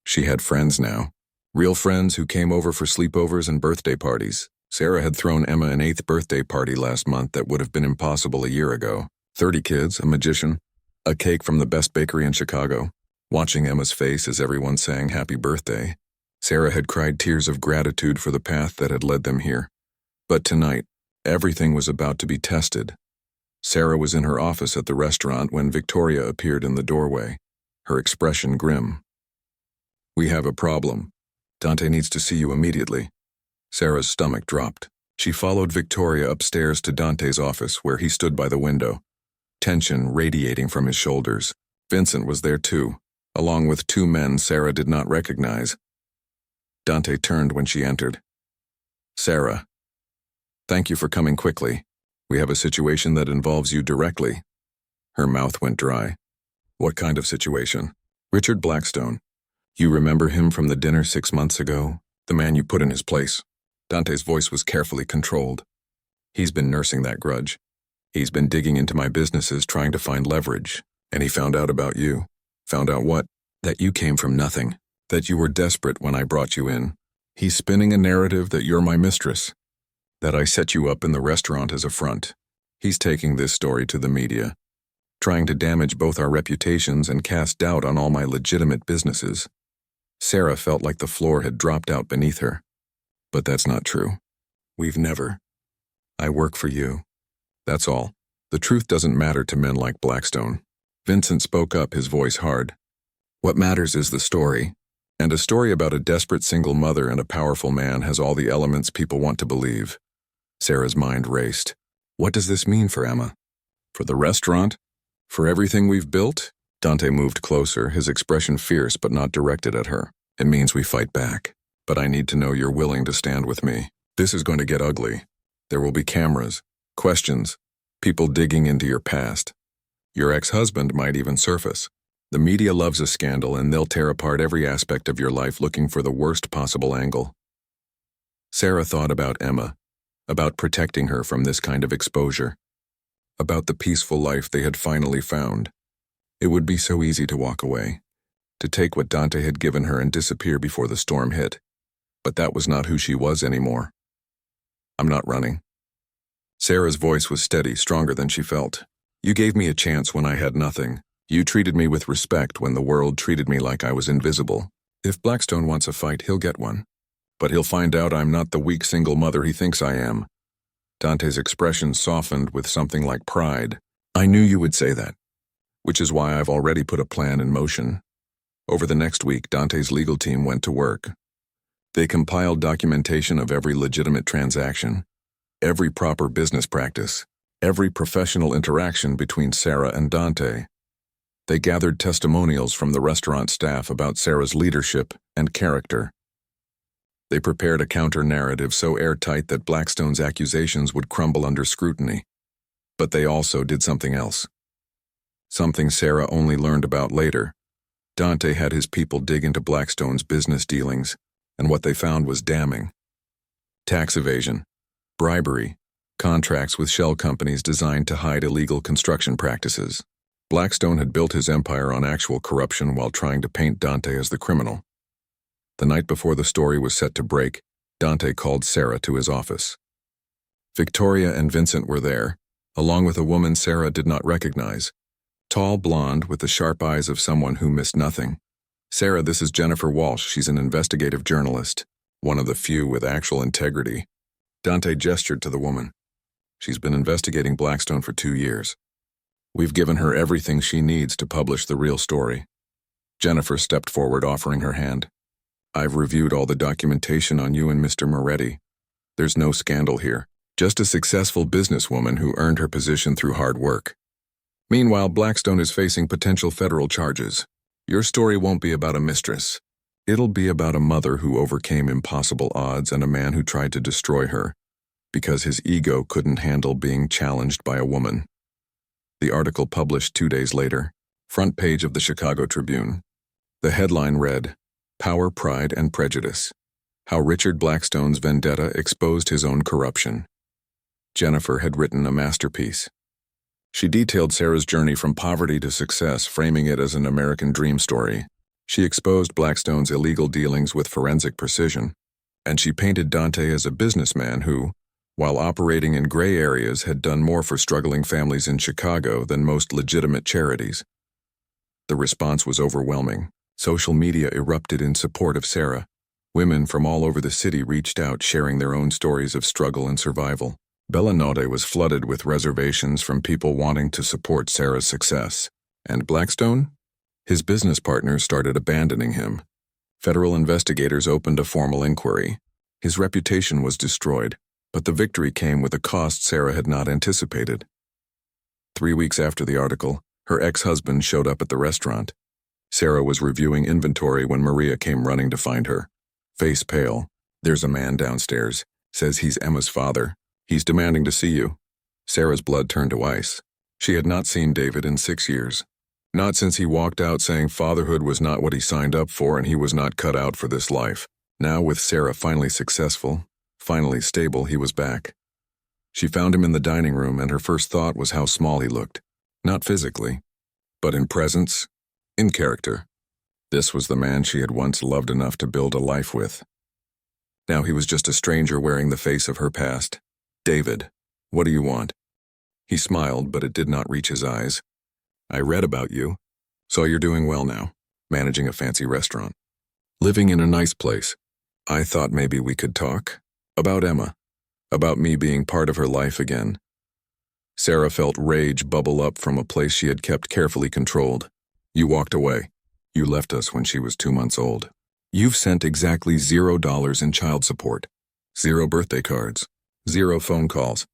She had friends now. Real friends who came over for sleepovers and birthday parties. Sarah had thrown Emma an 8th birthday party last month that would have been impossible a year ago. 30 kids, a magician, a cake from the best bakery in Chicago. Watching Emma's face as everyone sang happy birthday, Sarah had cried tears of gratitude for the path that had led them here. But tonight, everything was about to be tested. Sarah was in her office at the restaurant when Victoria appeared in the doorway, her expression grim. "We have a problem. Dante needs to see you immediately." Sarah's stomach dropped. She followed Victoria upstairs to Dante's office, where he stood by the window, tension radiating from his shoulders. Vincent was there too, along with 2 men Sarah did not recognize. Dante turned when she entered. "Sarah, thank you for coming quickly. We have a situation that involves you directly." Her mouth went dry. "What kind of situation?" "Richard Blackstone. You remember him from the dinner 6 months ago? The man you put in his place." Dante's voice was carefully controlled. "He's been nursing that grudge. He's been digging into my businesses trying to find leverage. And he found out about you." "Found out what?" "That you came from nothing. That you were desperate when I brought you in. He's spinning a narrative that you're my mistress. That I set you up in the restaurant as a front. He's taking this story to the media, trying to damage both our reputations and cast doubt on all my legitimate businesses." Sarah felt like the floor had dropped out beneath her. "But that's not true. We've never. I work for you. That's all. The truth doesn't matter to men like Blackstone." Vincent spoke up, his voice hard. "What matters is the story. And a story about a desperate single mother and a powerful man has all the elements people want to believe." Sarah's mind raced. What does this mean for Emma? For the restaurant? For everything we've built? Dante moved closer, his expression fierce but not directed at her. "It means we fight back. But I need to know you're willing to stand with me. This is going to get ugly. There will be cameras, questions, people digging into your past. Your ex-husband might even surface. The media loves a scandal, and they'll tear apart every aspect of your life looking for the worst possible angle." Sarah thought about Emma, about protecting her from this kind of exposure, about the peaceful life they had finally found. It would be so easy to walk away, to take what Dante had given her and disappear before the storm hit. But that was not who she was anymore. "I'm not running." Sarah's voice was steady, stronger than she felt. "You gave me a chance when I had nothing. You treated me with respect when the world treated me like I was invisible. If Blackstone wants a fight, he'll get one. But he'll find out I'm not the weak single mother he thinks I am." Dante's expression softened with something like pride. "I knew you would say that, which is why I've already put a plan in motion." Over the next week, Dante's legal team went to work. They compiled documentation of every legitimate transaction, every proper business practice, every professional interaction between Sarah and Dante. They gathered testimonials from the restaurant staff about Sarah's leadership and character. They prepared a counter-narrative so airtight that Blackstone's accusations would crumble under scrutiny. But they also did something else. Something Sarah only learned about later. Dante had his people dig into Blackstone's business dealings, and what they found was damning. Tax evasion, bribery, contracts with shell companies designed to hide illegal construction practices. Blackstone had built his empire on actual corruption while trying to paint Dante as the criminal. The night before the story was set to break, Dante called Sarah to his office. Victoria and Vincent were there, along with a woman Sarah did not recognize. Tall blonde with the sharp eyes of someone who missed nothing. "Sarah, this is Jennifer Walsh. She's an investigative journalist, one of the few with actual integrity." Dante gestured to the woman. "She's been investigating Blackstone for 2 years. We've given her everything she needs to publish the real story." Jennifer stepped forward, offering her hand. "I've reviewed all the documentation on you and Mr. Moretti. There's no scandal here, just a successful businesswoman who earned her position through hard work. Meanwhile, Blackstone is facing potential federal charges. Your story won't be about a mistress. It'll be about a mother who overcame impossible odds and a man who tried to destroy her, because his ego couldn't handle being challenged by a woman." The article published 2 days later, front page of the Chicago Tribune. The headline read, "Power, Pride, and Prejudice: How Richard Blackstone's Vendetta Exposed His Own Corruption." Jennifer had written a masterpiece. She detailed Sarah's journey from poverty to success, framing it as an American dream story. She exposed Blackstone's illegal dealings with forensic precision, and she painted Dante as a businessman who, while operating in gray areas, had done more for struggling families in Chicago than most legitimate charities. The response was overwhelming. Social media erupted in support of Sarah. Women from all over the city reached out, sharing their own stories of struggle and survival. Bellinode was flooded with reservations from people wanting to support Sarah's success. And Blackstone? His business partners started abandoning him. Federal investigators opened a formal inquiry. His reputation was destroyed, but the victory came with a cost Sarah had not anticipated. 3 weeks after the article, her ex-husband showed up at the restaurant. Sarah was reviewing inventory when Maria came running to find her. Face pale. "There's a man downstairs. Says he's Emma's father. He's demanding to see you." Sarah's blood turned to ice. She had not seen David in 6 years. Not since he walked out saying fatherhood was not what he signed up for and he was not cut out for this life. Now, with Sarah finally successful, finally stable, he was back. She found him in the dining room, and her first thought was how small he looked. Not physically, but in presence, in character. This was the man she had once loved enough to build a life with. Now he was just a stranger wearing the face of her past. "David, what do you want?" He smiled, but it did not reach his eyes. "I read about you. Saw you're doing well now, managing a fancy restaurant. Living in a nice place. I thought maybe we could talk. About Emma. About me being part of her life again." Sarah felt rage bubble up from a place she had kept carefully controlled. "You walked away. You left us when she was 2 months old. You've sent exactly $0 in child support. 0 birthday cards. 0 phone calls.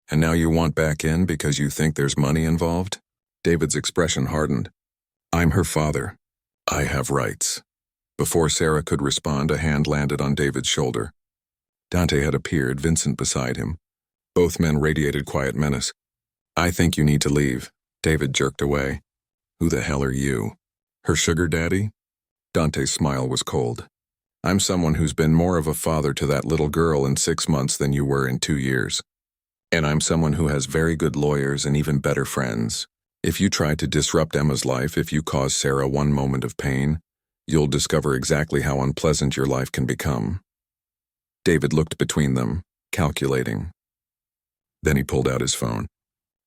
And now you want back in because you think there's money involved?" David's expression hardened. "I'm her father. I have rights." Before Sarah could respond, a hand landed on David's shoulder. Dante had appeared, Vincent beside him. Both men radiated quiet menace. "I think you need to leave." David jerked away. "Who the hell are you? Her sugar daddy?" Dante's smile was cold. "I'm someone who's been more of a father to that little girl in 6 months than you were in 2 years. And I'm someone who has very good lawyers and even better friends. If you try to disrupt Emma's life, if you cause Sarah one moment of pain, you'll discover exactly how unpleasant your life can become." David looked between them, calculating. Then he pulled out his phone.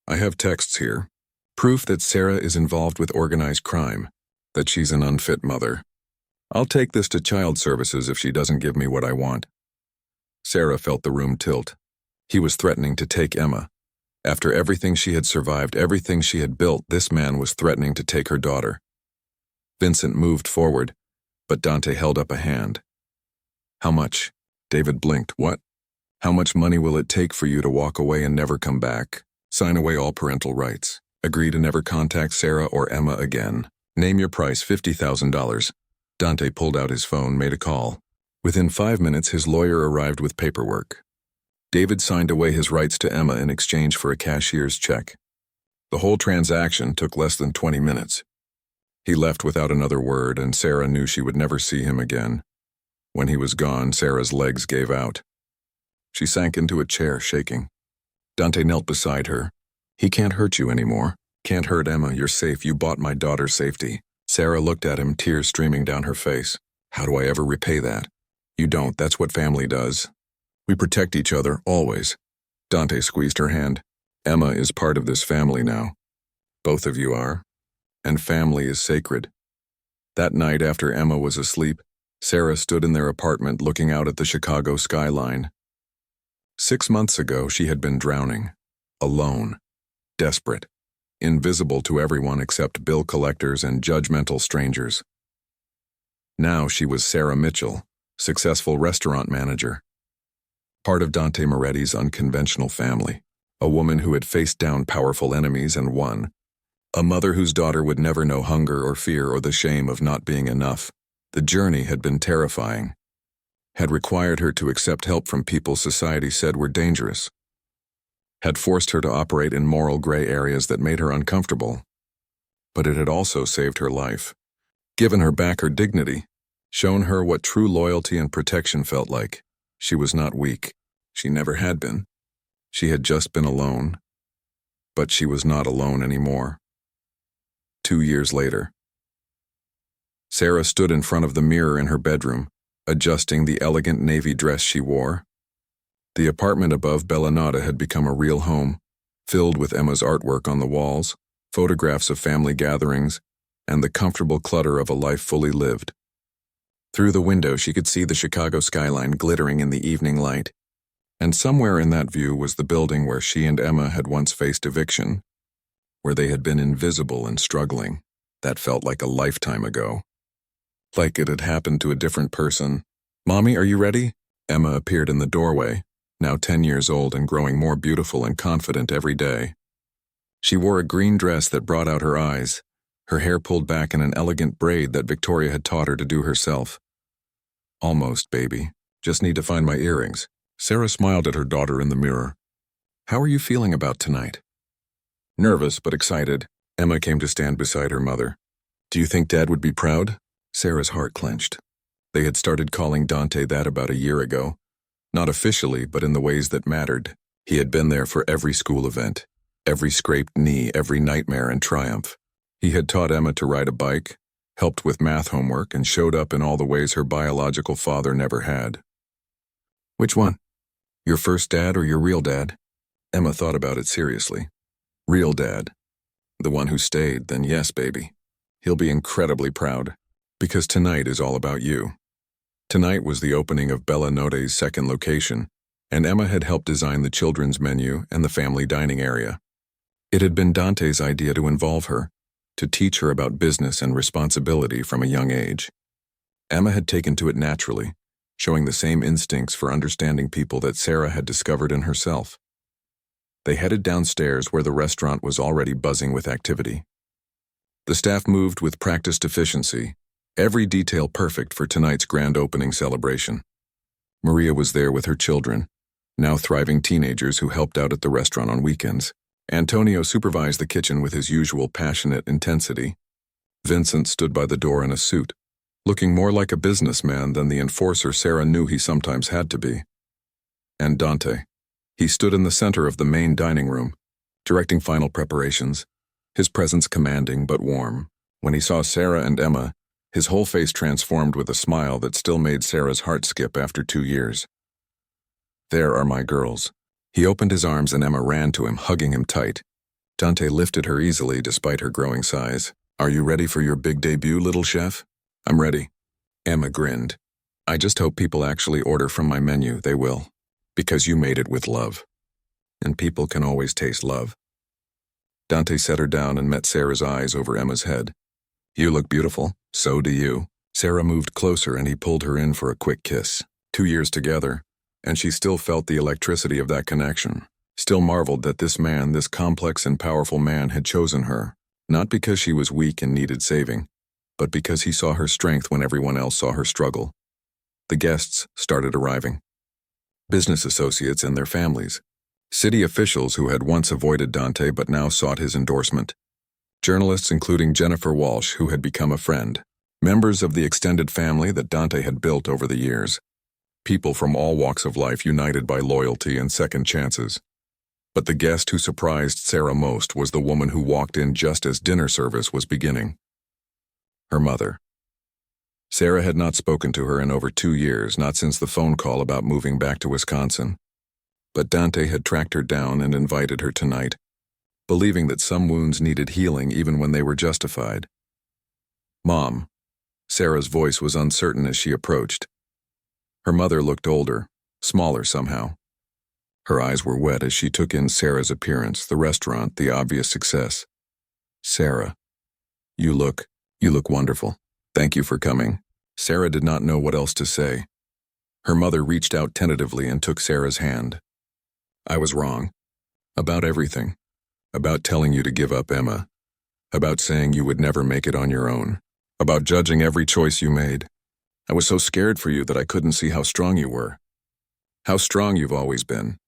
"I have texts here. Proof that Sarah is involved with organized crime, that she's an unfit mother. I'll take this to child services if she doesn't give me what I want." Sarah felt the room tilt. He was threatening to take Emma. After everything she had survived, everything she had built, this man was threatening to take her daughter. Vincent moved forward, but Dante held up a hand. "How much?" David blinked. "What? How much money will it take for you to walk away and never come back?" Sign away all parental rights. Agree to never contact Sarah or Emma again. Name your price, $50,000. Dante pulled out his phone, made a call. Within 5 minutes, his lawyer arrived with paperwork. David signed away his rights to Emma in exchange for a cashier's check. The whole transaction took less than 20 minutes. He left without another word, and Sarah knew she would never see him again. When he was gone, Sarah's legs gave out. She sank into a chair, shaking. Dante knelt beside her. He can't hurt you anymore. Can't hurt Emma, you're safe. You bought my daughter's safety. Sarah looked at him, tears streaming down her face. How do I ever repay that? You don't, that's what family does. We protect each other, always. Dante squeezed her hand. Emma is part of this family now. Both of you are. And family is sacred. That night, after Emma was asleep, Sarah stood in their apartment looking out at the Chicago skyline. 6 months ago, she had been drowning. Alone. Desperate. Invisible to everyone except bill collectors and judgmental strangers. Now she was Sarah Mitchell, successful restaurant manager. Part of Dante Moretti's unconventional family. A woman who had faced down powerful enemies and won. A mother whose daughter would never know hunger or fear or the shame of not being enough. The journey had been terrifying. Had required her to accept help from people society said were dangerous. Had forced her to operate in moral gray areas that made her uncomfortable. But it had also saved her life. Given her back her dignity. Shown her what true loyalty and protection felt like. She was not weak. She never had been. She had just been alone. But she was not alone anymore. 2 years later. Sarah stood in front of the mirror in her bedroom, adjusting the elegant navy dress she wore. The apartment above Bellinata had become a real home, filled with Emma's artwork on the walls, photographs of family gatherings, and the comfortable clutter of a life fully lived. Through the window she could see the Chicago skyline glittering in the evening light, and somewhere in that view was the building where she and Emma had once faced eviction, where they had been invisible and struggling. That felt like a lifetime ago. Like it had happened to a different person. "Mommy, are you ready?" Emma appeared in the doorway, now 10 years old and growing more beautiful and confident every day. She wore a green dress that brought out her eyes, her hair pulled back in an elegant braid that Victoria had taught her to do herself. "Almost, baby. Just need to find my earrings." Sarah smiled at her daughter in the mirror. "How are you feeling about tonight?" Nervous but excited, Emma came to stand beside her mother. "Do you think Dad would be proud?" Sarah's heart clenched. They had started calling Dante that about a year ago. Not officially, but in the ways that mattered. He had been there for every school event, every scraped knee, every nightmare and triumph. He had taught Emma to ride a bike, helped with math homework, and showed up in all the ways her biological father never had. "Which one? Your first dad or your real dad?" Emma thought about it seriously. "Real dad. The one who stayed, then yes, baby. He'll be incredibly proud. Because tonight is all about you." Tonight was the opening of Bella Note's second location, and Emma had helped design the children's menu and the family dining area. It had been Dante's idea to involve her, to teach her about business and responsibility from a young age. Emma had taken to it naturally, showing the same instincts for understanding people that Sarah had discovered in herself. They headed downstairs where the restaurant was already buzzing with activity. The staff moved with practiced efficiency, every detail perfect for tonight's grand opening celebration. Maria was there with her children, now thriving teenagers who helped out at the restaurant on weekends. Antonio supervised the kitchen with his usual passionate intensity. Vincent stood by the door in a suit, looking more like a businessman than the enforcer Sarah knew he sometimes had to be. And Dante. He stood in the center of the main dining room, directing final preparations, his presence commanding but warm. When he saw Sarah and Emma, his whole face transformed with a smile that still made Sarah's heart skip after 2 years. "There are my girls." He opened his arms and Emma ran to him, hugging him tight. Dante lifted her easily despite her growing size. "Are you ready for your big debut, little chef?" "I'm ready." Emma grinned. "I just hope people actually order from my menu. They will. Because you made it with love. And people can always taste love." Dante set her down and met Sarah's eyes over Emma's head. "You look beautiful. So do you." Sarah moved closer and he pulled her in for a quick kiss. 2 years together, and she still felt the electricity of that connection. still marveled that this man, this complex and powerful man, had chosen her, not because she was weak and needed saving, but because he saw her strength when everyone else saw her struggle. The guests started arriving. Business associates and their families. City officials who had once avoided Dante but now sought his endorsement. Journalists including Jennifer Walsh, who had become a friend. Members of the extended family that Dante had built over the years. People from all walks of life united by loyalty and second chances. But the guest who surprised Sarah most was the woman who walked in just as dinner service was beginning. Her mother. Sarah had not spoken to her in over 2 years, not since the phone call about moving back to Wisconsin. But Dante had tracked her down and invited her tonight, believing that some wounds needed healing even when they were justified. "Mom." Sarah's voice was uncertain as she approached. Her mother looked older, smaller somehow. Her eyes were wet as she took in Sarah's appearance, the restaurant, the obvious success. "Sarah, you look wonderful. Thank you for coming." Sarah did not know what else to say. Her mother reached out tentatively and took Sarah's hand. "I was wrong. About everything. About telling you to give up Emma. About saying you would never make it on your own. About judging every choice you made. I was so scared for you that I couldn't see how strong you were. How strong you've always been.